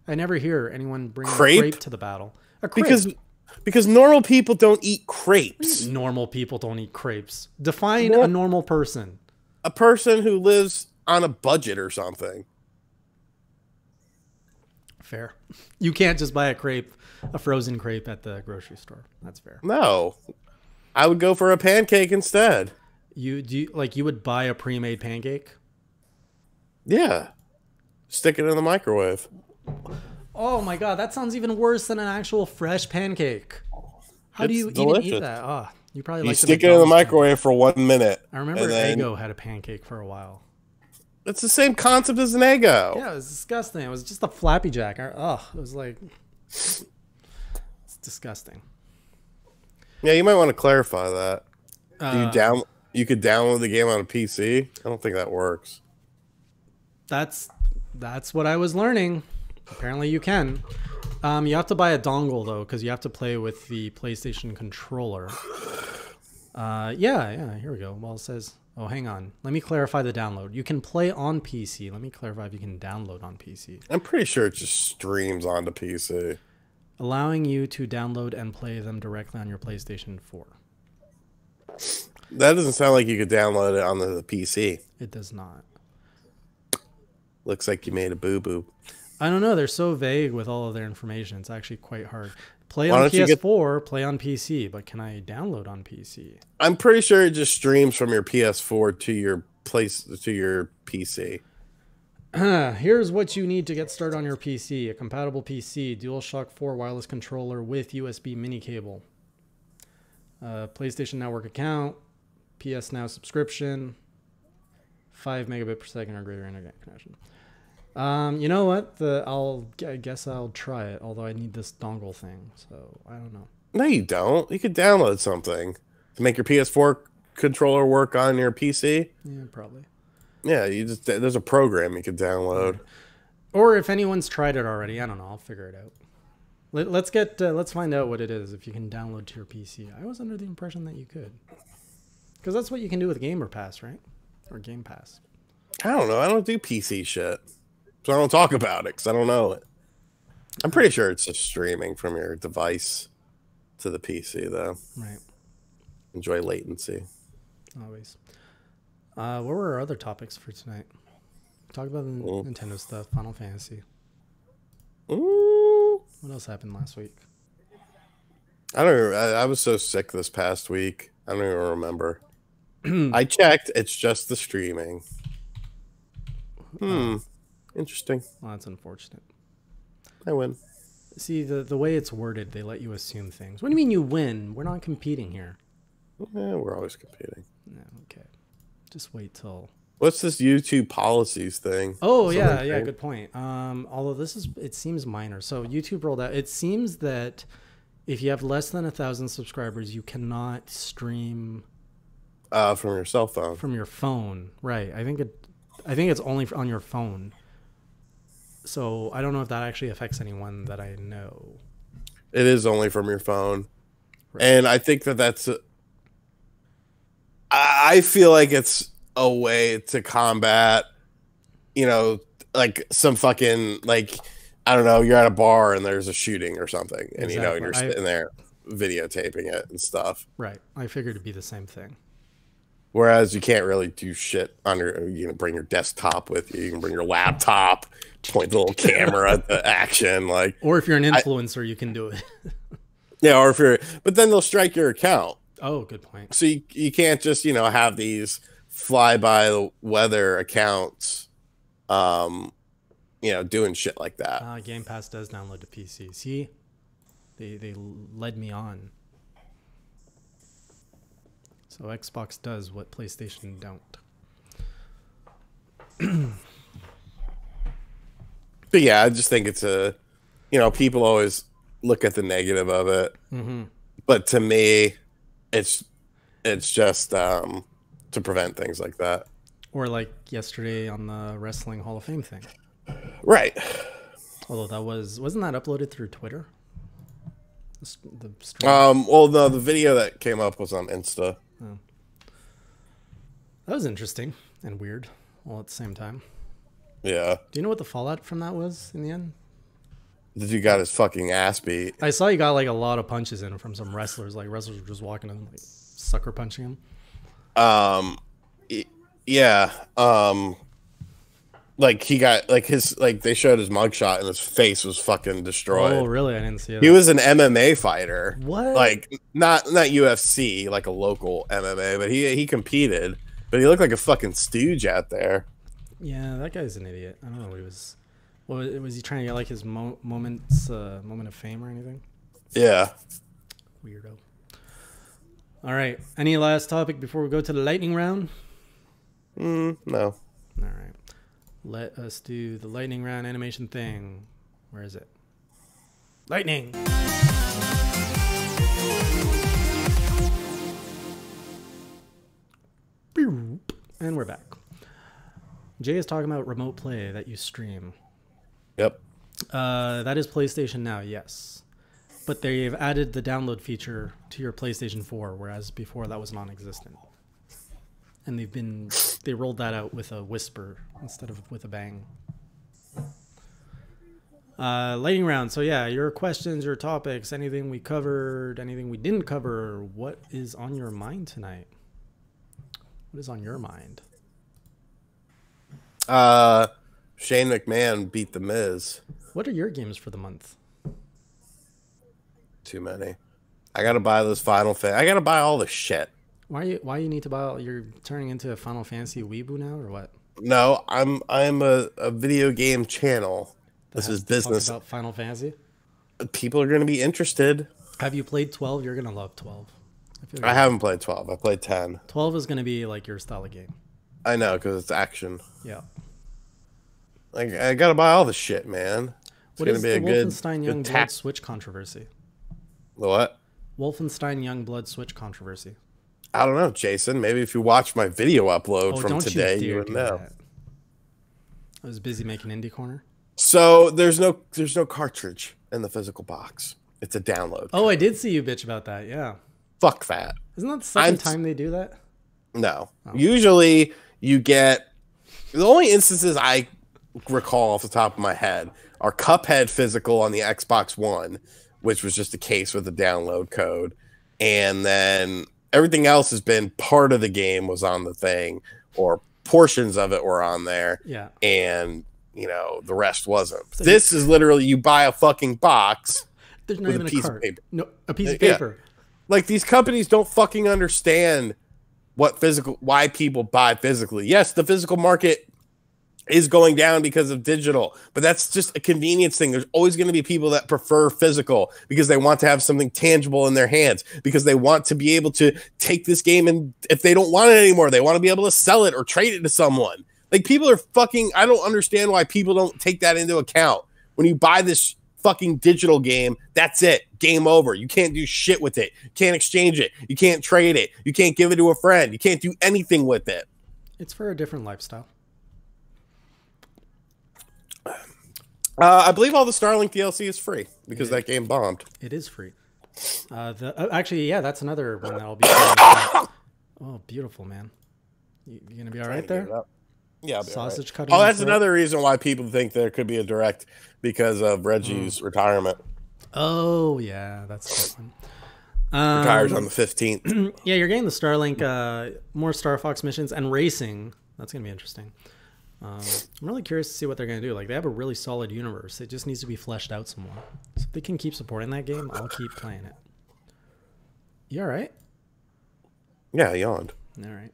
I never hear anyone bring a crepe to the battle. A crepe. Because normal people don't eat crepes. Normal people don't eat crepes. Define a normal person. A person who lives on a budget or something. Fair. You can't just buy a frozen crepe at the grocery store. That's fair. No. I would go for a pancake instead. You would buy a pre-made pancake? Yeah. Stick it in the microwave. Oh my god, that sounds even worse than an actual fresh pancake. How do you even eat that? Oh, you probably stick it in the microwave for 1 minute. I remember Eggo had a pancake for a while. It's the same concept as an Eggo. Yeah, it was disgusting. It was just a Flappy Jack. It was like, it's disgusting. Yeah, you might want to clarify that. You could download the game on a PC? I don't think that works. That's what I was learning. Apparently you can. You have to buy a dongle though, because you have to play with the PlayStation controller. Yeah, here we go. Well, it says, oh, hang on. Let me clarify the download. You can play on PC. Let me clarify if you can download on PC. I'm pretty sure it just streams onto PC. Allowing you to download and play them directly on your PlayStation 4. That doesn't sound like you could download it on the PC. It does not. Looks like you made a boo-boo. I don't know. They're so vague with all of their information. It's actually quite hard. Play on PS4, play on PC, but can I download on PC? I'm pretty sure it just streams from your PS4 to your PC. Here's what you need to get started on your PC. A compatible PC, DualShock 4 wireless controller with USB mini cable. PlayStation Network account, PS Now subscription, 5 megabit per second or greater internet connection. You know what? I guess I'll try it, although I need this dongle thing, so I don't know. No, you don't. You could download something to make your PS4 controller work on your PC. Yeah, probably. Yeah, there's a program you could download. Or if anyone's tried it already, I don't know. I'll figure it out. Let's find out what it is if you can download to your PC. I was under the impression that you could, because that's what you can do with Gamer Pass, right? Or Game Pass. I don't know. I don't do PC shit, so I don't talk about it because I don't know it. I'm pretty sure it's just streaming from your device to the PC, though. Right. Enjoy latency. Always. What were our other topics for tonight? Talk about the Nintendo stuff, Final Fantasy. Ooh. What else happened last week? I don't remember. I was so sick this past week. I don't even remember. I checked. It's just the streaming. Interesting. Well, that's unfortunate. I win. See, the way it's worded, they let you assume things. What do you mean you win? We're not competing here. Yeah, we're always competing. Yeah, okay. Just wait till... What's this YouTube policies thing? Oh, yeah, good point. Although it seems minor. So YouTube rolled out, it seems that if you have less than 1,000 subscribers, you cannot stream... From your cell phone. From your phone, right. I think it's only on your phone. So I don't know if that actually affects anyone that I know. It is only from your phone. Right. And I think that's... I feel like it's a way to combat, like some fucking, like, I don't know, you're at a bar and there's a shooting or something. And, Exactly. And you're sitting there videotaping it and stuff. Right. I figured it'd be the same thing. Whereas you can't really do shit you can bring your desktop with you. You can bring your laptop, point the little camera at the action. Or if you're an influencer, you can do it. Yeah, but then they'll strike your account. Oh, good point. So you can't just, have these fly by the weather accounts, doing shit like that. Game Pass does download to PC. See, they led me on. So Xbox does what PlayStation don't. But yeah, I just think it's people always look at the negative of it. Mm-hmm. But to me, it's just to prevent things like that. Or like yesterday on the Wrestling Hall of Fame thing. Right. Although wasn't that uploaded through Twitter? The stream? Well, no, the video that came up was on Insta. Oh. That was interesting and weird all at the same time. Yeah. Do you know what the fallout from that was in the end? That you got his fucking ass beat. I saw you got like a lot of punches in from some wrestlers. Like wrestlers were just walking in, like sucker punching him. Yeah. Like he got like they showed his mugshot and his face was fucking destroyed. Oh, really? I didn't see that. He was an MMA fighter. What? Like not UFC, like a local MMA, but he competed. But he looked like a fucking stooge out there. Yeah, that guy's an idiot. I don't know what he was. What was he trying to get, like his moment of fame or anything? Yeah. Weirdo. All right. Any last topic before we go to the lightning round? No. All right. Let us do the lightning round animation thing. Where is it? Lightning. And we're back. Jay is talking about remote play that you stream. Yep. That is PlayStation Now, yes. But they've added the download feature to your PlayStation 4, whereas before that was non-existent. And they rolled that out with a whisper instead of with a bang. Lightning round. So yeah, your questions, your topics, anything we covered, anything we didn't cover. What is on your mind tonight? What is on your mind? Shane McMahon beat The Miz. What are your games for the month? Too many. I gotta buy those Final Fantasy. I gotta buy all the shit. Why you need to buy? You're turning into a Final Fantasy weeboo now, or what? No, I'm a video game channel. This is Talk business. about Final Fantasy. People are going to be interested. Have you played 12? You're gonna love 12. I haven't played 12. I played 10. 12 is gonna be like your style of game. I know, because it's action. Yeah. Like, I got to buy all the shit, man. It's What going is to be the a good Wolfenstein Youngblood Switch controversy? The what? Wolfenstein Youngblood Switch controversy. I don't know, Jason. Maybe if you watch my video upload from today, you would know. That. I was busy making Indie Corner. So there's no cartridge in the physical box. It's a download. Oh, I did see you bitch about that. Yeah. Fuck that. Isn't that the second time they do that? No. Oh. Usually you get the only instances I recall off the top of my head are Cuphead physical on the Xbox One, which was just a case with a download code, and then everything else has been part of the game was on the thing, or portions of it were on there. Yeah. And the rest wasn't. So this is literally you buy a fucking box. There's not even a piece card. of paper. No, a piece of paper. Yeah. Like, these companies don't fucking understand why people buy physically. Yes, the physical market is going down because of digital, but that's just a convenience thing. There's always going to be people that prefer physical because they want to have something tangible in their hands, because they want to be able to take this game, and if they don't want it anymore, they want to be able to sell it or trade it to someone. Like, people are fucking, I don't understand why people don't take that into account. When you buy this fucking digital game, that's it. Game over. You can't do shit with it. You can't exchange it. You can't trade it. You can't give it to a friend. You can't do anything with it. It's for a different lifestyle. I believe all the Starlink DLC is free because that game bombed. It is free. Actually, yeah, that's another one that'll be free. Oh, beautiful, man. You gonna be all right there? Yeah, sausage right. cutting. Oh, that's another reason why people think there could be a direct, because of Reggie's retirement. Oh yeah, that's a good one. Retires on the 15th. Yeah, you're getting the Starlink, more Star Fox missions and racing. That's gonna be interesting. I'm really curious to see what they're gonna do. Like, they have a really solid universe. It just needs to be fleshed out some more. So if they can keep supporting that game, I'll keep playing it. You all right? Yeah, I yawned. All right.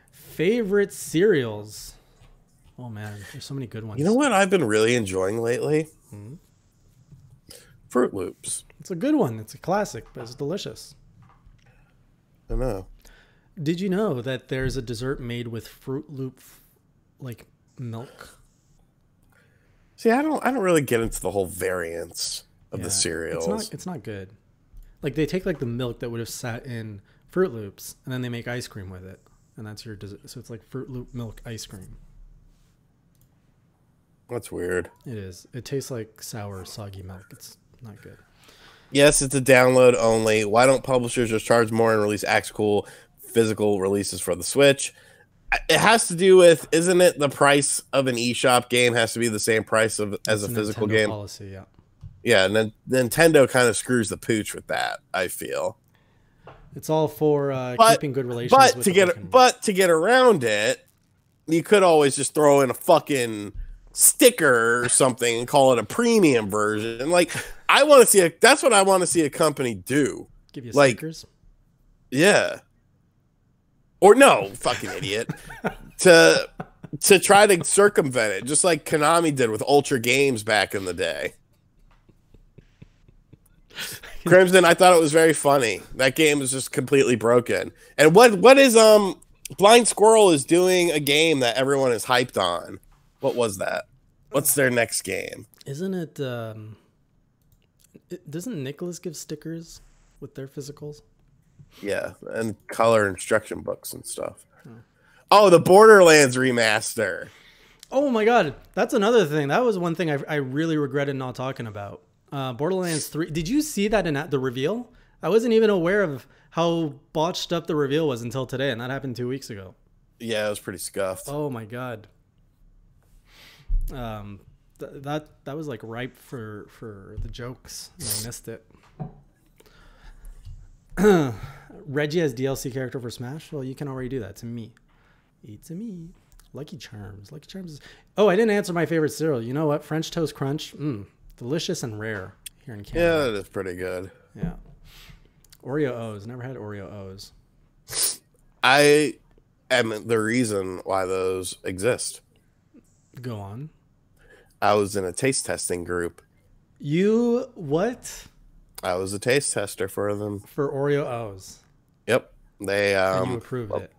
Favorite cereals? Oh man, there's so many good ones. You know what I've been really enjoying lately? Fruit Loops. It's a good one. It's a classic, but it's delicious. I know. Did you know that there's a dessert made with Fruit Loop, like, milk? See, I don't really get into the whole variance of the cereals. It's not good. Like, they take, like, the milk that would have sat in Fruit Loops, and then they make ice cream with it. And that's your dessert. So it's like Fruit Loop milk ice cream. That's weird. It is. It tastes like sour, soggy milk. It's not good. Yes, it's a download only. Why don't publishers just charge more and release actual physical releases for the Switch? It has to do with, isn't it, the price of an eShop game has to be the same price as a physical Nintendo game? Policy, yeah. Yeah, and then Nintendo kind of screws the pooch with that, I feel. It's all for keeping good relations. But to get around it, you could always just throw in a fucking sticker or something and call it a premium version. Like, I want to see that's what I want to see a company do. Give you like, stickers? Yeah. Or no, fucking idiot. to try to circumvent it, just like Konami did with Ultra Games back in the day. Crimson, I thought it was very funny. That game is just completely broken. And what is Blind Squirrel is doing a game that everyone is hyped on. What was that? What's their next game? Isn't it doesn't Nicholas give stickers with their physicals? Yeah, and color instruction books and stuff. Oh, the Borderlands remaster. Oh my god, that's another thing. That was one thing I really regretted not talking about. Borderlands 3. Did you see that in the reveal? I wasn't even aware of how botched up the reveal was until today, and that happened 2 weeks ago. Yeah, it was pretty scuffed. Oh my god. That was like ripe for the jokes, and I missed it. Reggie as DLC character for Smash? Well, you can already do that. To me. It's a me. Lucky Charms. Lucky Charms is... Oh, I didn't answer my favorite cereal. You know what? French Toast Crunch. Delicious and rare here in Canada. Yeah, that is pretty good. Yeah. Oreo O's. Never had Oreo O's. I am the reason why those exist. Go on. I was in a taste testing group. You what? I was a taste tester for them. For Oreo O's. Yep. They And you approved it.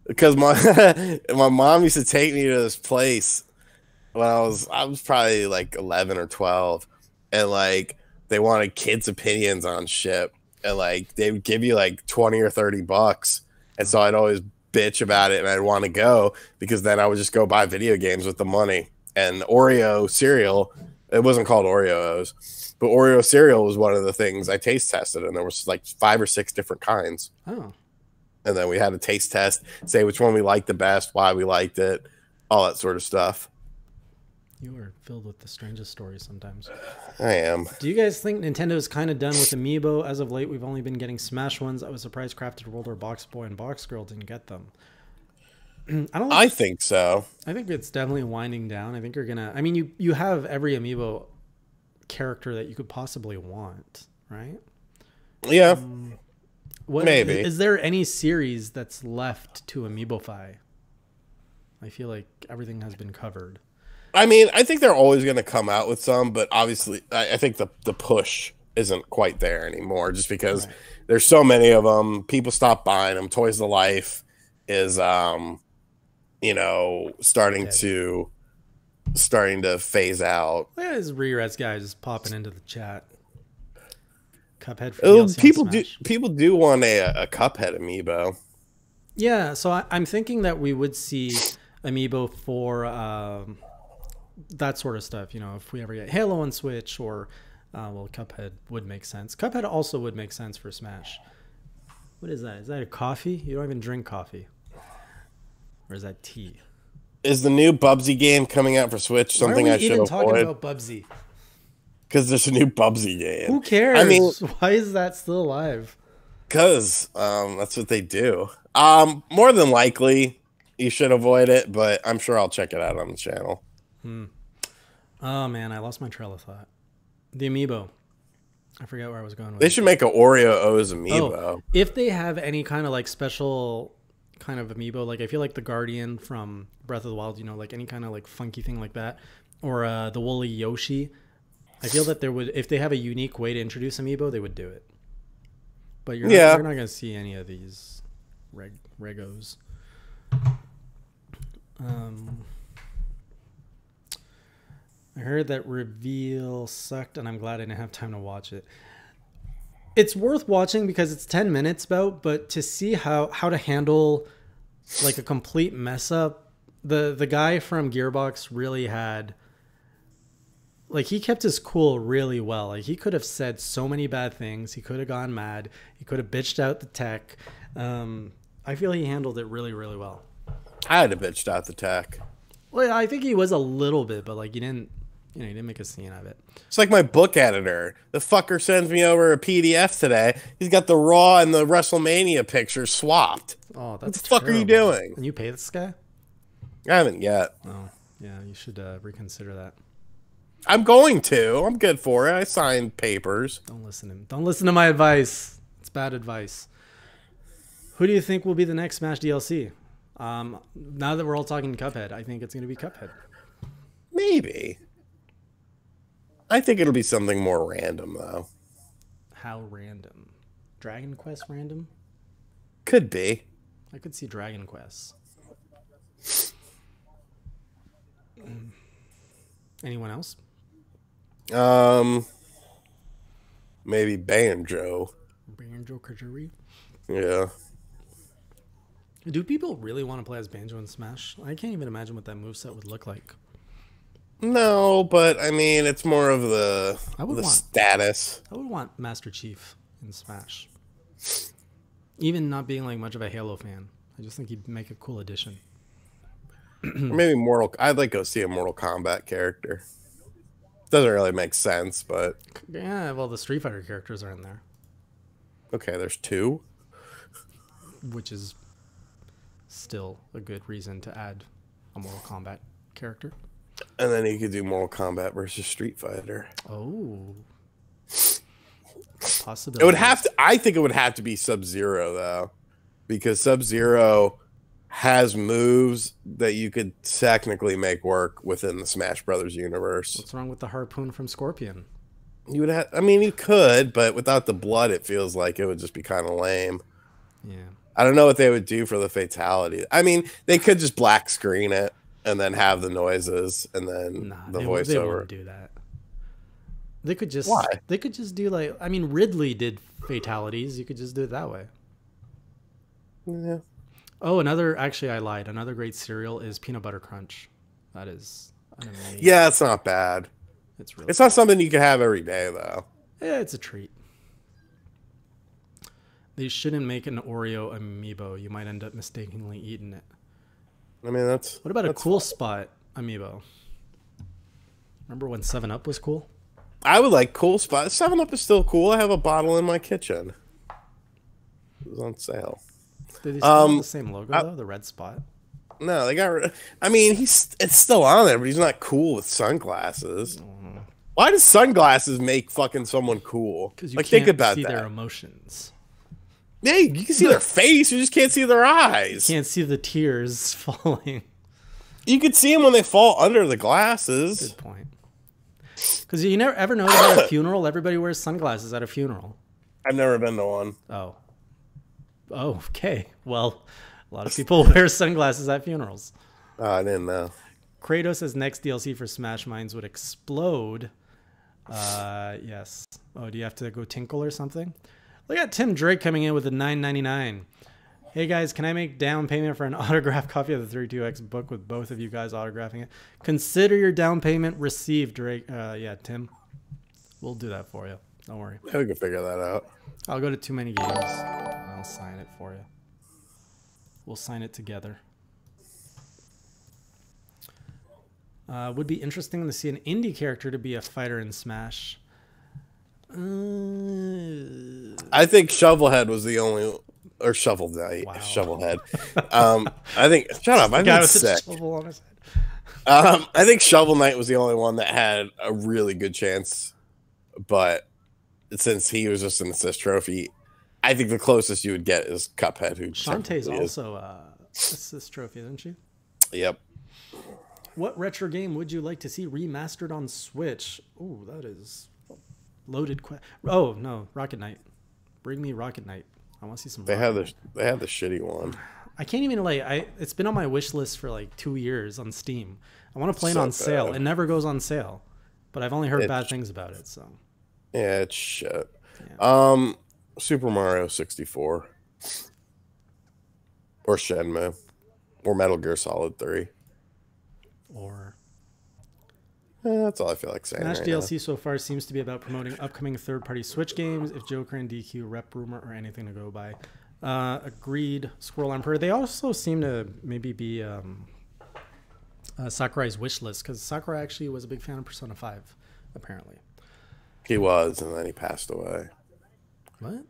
because my mom used to take me to this place when I was probably like 11 or 12, and like they wanted kids' opinions on shit, and like they would give you like 20 or 30 bucks, and so I'd always bitch about it, and I'd want to go because then I would just go buy video games with the money. And Oreo cereal, it wasn't called Oreos, but Oreo cereal was one of the things I taste tested, and there was like 5 or 6 different kinds. Oh. And then we had a taste test, say which one we liked the best, why we liked it, all that sort of stuff. You are filled with the strangest stories sometimes. I am. Do you guys think Nintendo's kind of done with Amiibo? As of late, we've only been getting Smash ones. I was surprised Crafted World or Box Boy and Box Girl didn't get them. I think so. I think it's definitely winding down. I think you're gonna. I mean, you have every Amiibo character that you could possibly want, right? Yeah. Maybe. Is there any series that's left to Amiibofy? I feel like everything has been covered. I mean, I think they're always going to come out with some, but obviously, I think the push isn't quite there anymore, just because there's so many of them. People stop buying them. Toys to Life is, starting to phase out. Look at this Reres guy just popping into the chat. Cuphead for DLC people do want a Cuphead amiibo. Yeah, so I'm thinking that we would see amiibo for that sort of stuff. You know, if we ever get Halo on Switch, or Cuphead would make sense. Cuphead also would make sense for Smash. What is that? Is that a coffee? You don't even drink coffee. Or is that tea? Is the new Bubsy game coming out for Switch something I should avoid? Why are we even talking about Bubsy? Because there's a new Bubsy game. Who cares? I mean, why is that still alive? Because that's what they do. More than likely, you should avoid it, but I'm sure I'll check it out on the channel. Oh, man, I lost my trail of thought. The amiibo. I forgot where I was going with They should make an Oreo O's amiibo. Oh, if they have any kind of like special kind of amiibo, like I feel like the Guardian from Breath of the Wild, like any kind of like funky thing like that, or the woolly Yoshi, I feel that there would, if they have a unique way to introduce amiibo, they would do it. But you're not going to see any of these regos. I heard that reveal sucked, and I'm glad I didn't have time to watch it. It's worth watching because it's 10 minutes but to see how to handle like a complete mess up, the guy from Gearbox really had, like, he kept his cool really well. Like, he could have said so many bad things. He could have gone mad. He could have bitched out the tech. I feel he handled it really, really well. I had to bitched out the tech. Well, I think he was a little bit, but like he didn't make a scene of it. It's like my book editor. The fucker sends me over a PDF today. He's got the Raw and the WrestleMania pictures swapped. Oh, that's what the fuck are you doing? And you pay this guy? I haven't yet. Oh, yeah, you should reconsider that. I'm going to. I'm good for it. I signed papers. Don't listen to him. Don't listen to my advice. It's bad advice. Who do you think will be the next Smash DLC? Now that we're all talking Cuphead, I think it's going to be Cuphead. Maybe. I think it'll be something more random, though. How random? Dragon Quest random? Could be. I could see Dragon Quest. Anyone else? Maybe Banjo. Banjo Kazooie? Yeah. Do people really want to play as Banjo in Smash? I can't even imagine what that moveset would look like. No, but I mean, it's more of the status. I would want Master Chief in Smash. Even not being like much of a Halo fan, I just think he'd make a cool addition. Maybe I'd like to go see a Mortal Kombat character. Doesn't really make sense, but yeah. Well, the Street Fighter characters are in there. Okay, there's 2, which is still a good reason to add a Mortal Kombat character. And then you could do Mortal Kombat versus Street Fighter. Oh, possibility. It would have to. I think it would have to be Sub-Zero, though. because Sub-Zero has moves that you could technically make work within the Smash Brothers universe. What's wrong with the harpoon from Scorpion? You would have, I mean, you could, but without the blood, it feels like it would just be kind of lame. Yeah. I don't know what they would do for the fatality. I mean, they could just black screen it and then have the noises and then the voiceover. They wouldn't do that. They could just. Why? They could just do like. I mean, Ridley did fatalities. You could just do it that way. Yeah. Oh, actually, I lied. Another great cereal is Peanut Butter Crunch. That is an amazing. Yeah, it's not bad. It's not something you can have every day, though. Yeah, it's a treat. They shouldn't make an Oreo amiibo. You might end up mistakenly eating it. I mean, that's... What about a Cool Spot amiibo? Remember when 7-Up was cool? I would like Cool Spot. 7-Up is still cool. I have a bottle in my kitchen. It was on sale. Did they still have the same logo, though? The red spot? No, they got rid of... I mean, it's still on there, but he's not cool with sunglasses. Why does sunglasses make fucking someone cool? Because you like, can't think about see that. their emotions. Yeah, you can see their face. You just can't see their eyes. You can't see the tears falling. You could see them when they fall under the glasses. Good point. Because you never ever notice at a funeral, everybody wears sunglasses at a funeral. I've never been to one. Oh, okay. Well, a lot of people wear sunglasses at funerals. Oh, I didn't know. Kratos' next DLC for Smash Mines would explode. Yes. Oh, do you have to go tinkle or something? Look at Tim Drake coming in with a $9.99. Hey guys, can I make down payment for an autographed copy of the 32X book with both of you guys autographing it? Consider your down payment received, Drake. Yeah, Tim. We'll do that for you. Don't worry. Yeah, we can figure that out. I'll go to Too Many Games. I'll sign it for you. We'll sign it together. Would be interesting to see an indie character to be a fighter in Smash. I think Shovelhead was the only, or Shovel Knight, Wow. Shovelhead. I think. Shut up! I've Guy been with a sick. shovel on his head. I think Shovel Knight was the only one that had a really good chance, but since he was just an assist trophy, I think the closest you would get is Cuphead, who Shantae's technically is. also assist trophy, isn't she? Yep. What retro game would you like to see remastered on Switch? Ooh, that is loaded. Oh no, Rocket Knight. Bring me Rocket Knight. I want to see some. They had the shitty one. I can't even it's been on my wish list for like 2 years on Steam. I want to play it So on sale. bad. It never goes on sale, but I've only heard bad things about it. So Yeah, it's shit. Yeah. Super Mario 64, or Shenmue, or Metal Gear Solid 3. or That's all I feel like saying. Smash right DLC so far seems to be about promoting upcoming third-party Switch games. If Joker and DQ, Rep Rumor, or anything to go by. Agreed. Squirrel Emperor. They also seem to maybe be Sakurai's wish list, because Sakurai actually was a big fan of Persona 5, apparently. He was, and then he passed away. What?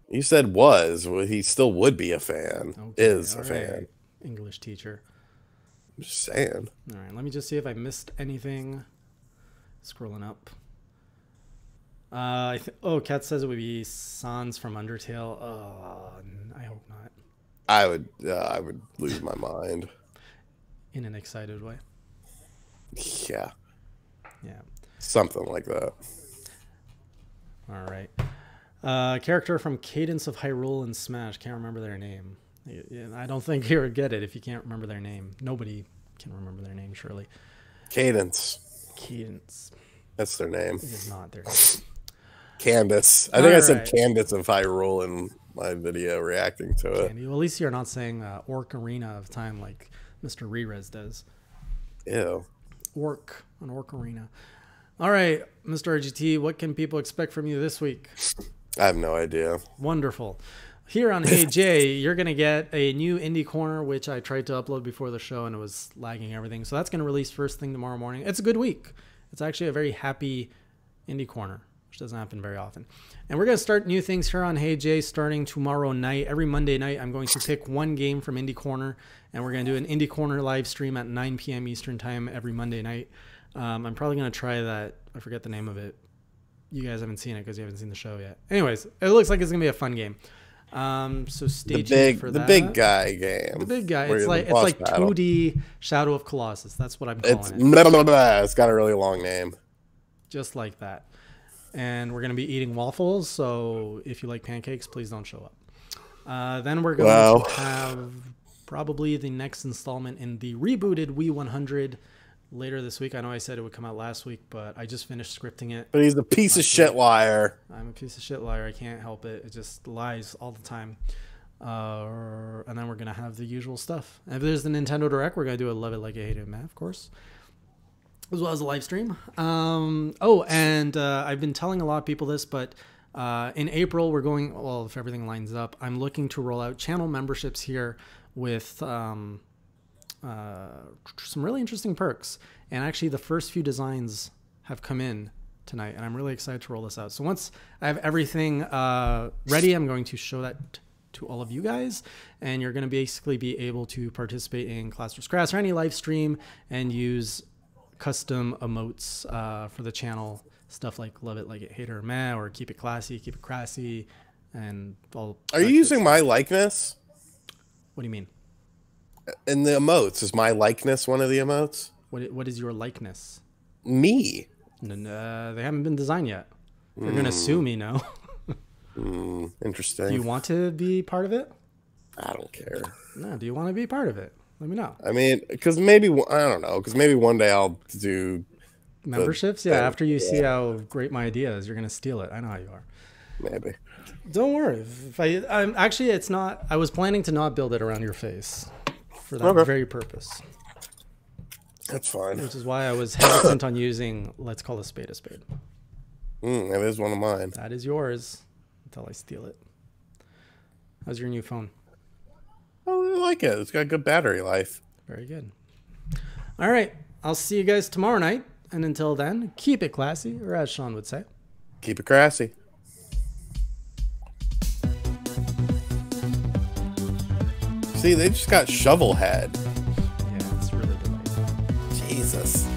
You said was. Well, he still would be a fan. Okay, Is a all fan. right. English teacher. I'm just saying. All right, let me just see if I missed anything. Scrolling up. Kat says it would be Sans from Undertale. I hope not. I would lose my mind. In an excited way. Yeah, Yeah. something like that. All right. Character from Cadence of Hyrule and Smash. Can't remember their name. I don't think you would get it if you can't remember their name. Nobody can remember their name, surely. Cadence. Cadence. That's their name. It is not their name. Candace. I think I said Alright. Candace of Hyrule in my video reacting to it. Well, at least you're not saying Orc Arena of Time like Mr. Rerez does. Ew. An Orc Arena. All right, Mr. RGT, what can people expect from you this week? I have no idea. Wonderful. Here on Hey Jay, you're going to get a new Indie Corner, which I tried to upload before the show and it was lagging everything. So that's going to release first thing tomorrow morning. It's a good week. It's actually a very happy Indie Corner, which doesn't happen very often. And we're going to start new things here on Hey Jay starting tomorrow night. Every Monday night, I'm going to pick one game from Indie Corner, and we're going to do an Indie Corner live stream at 9 p.m. Eastern Time every Monday night. I'm probably going to try that. I forget the name of it. You guys haven't seen it because you haven't seen the show yet. Anyways, it looks like it's going to be a fun game. So stay tuned for that. The big guy game. The big guy. where It's you're like the boss 2D Shadow of Colossus. That's what I'm calling It's it. it's got a really long name. Just like that. And we're gonna be eating waffles. So if you like pancakes, please don't show up. Then we're going to have probably the next installment in the rebooted Wii 100 later this week. I know I said it would come out last week, but I just finished scripting it. But he's a piece of shit liar. I'm a piece of shit liar. I can't help it. It just lies all the time. And then we're going to have the usual stuff. And if there's the Nintendo Direct, we're going to do a Love It Like I Hate It, man, of course. As well as a live stream. I've been telling a lot of people this, but in April, we're going, well, if everything lines up, I'm looking to roll out channel memberships here with some really interesting perks. And actually, the first few designs have come in tonight, and I'm really excited to roll this out. So once I have everything ready, I'm going to show that to all of you guys, and you're going to basically be able to participate in Class vs. Grass or any live stream and use custom emotes for the channel. Stuff like Love It Like It Hate It or Meh, or Keep It Classy, Keep It Crassy, and all. Are you using my likeness? What do you mean? In the emotes, is my likeness one of the emotes? What is your likeness? Me. No, they haven't been designed yet. They're gonna sue me now. Interesting. Do you want to be part of it? I don't care. No. Do you want to be part of it? Let me know. I mean, because maybe I don't know. Because maybe one day I'll do memberships. Yeah, after you see how great my idea is, you're gonna steal it. I know how you are. Maybe. Don't worry. I'm actually, it's not. I was planning to not build it around your face for that very purpose. That's fine. Which is why I was hesitant on using. Let's call a spade a spade. That is one of mine. That is yours until I steal it. How's your new phone? I really like it. It's got good battery life. Very good. All right. I'll see you guys tomorrow night. And until then, keep it classy, or as Sean would say, keep it crassy. See, they just got shovel head. Yeah, it's really delightful. Jesus.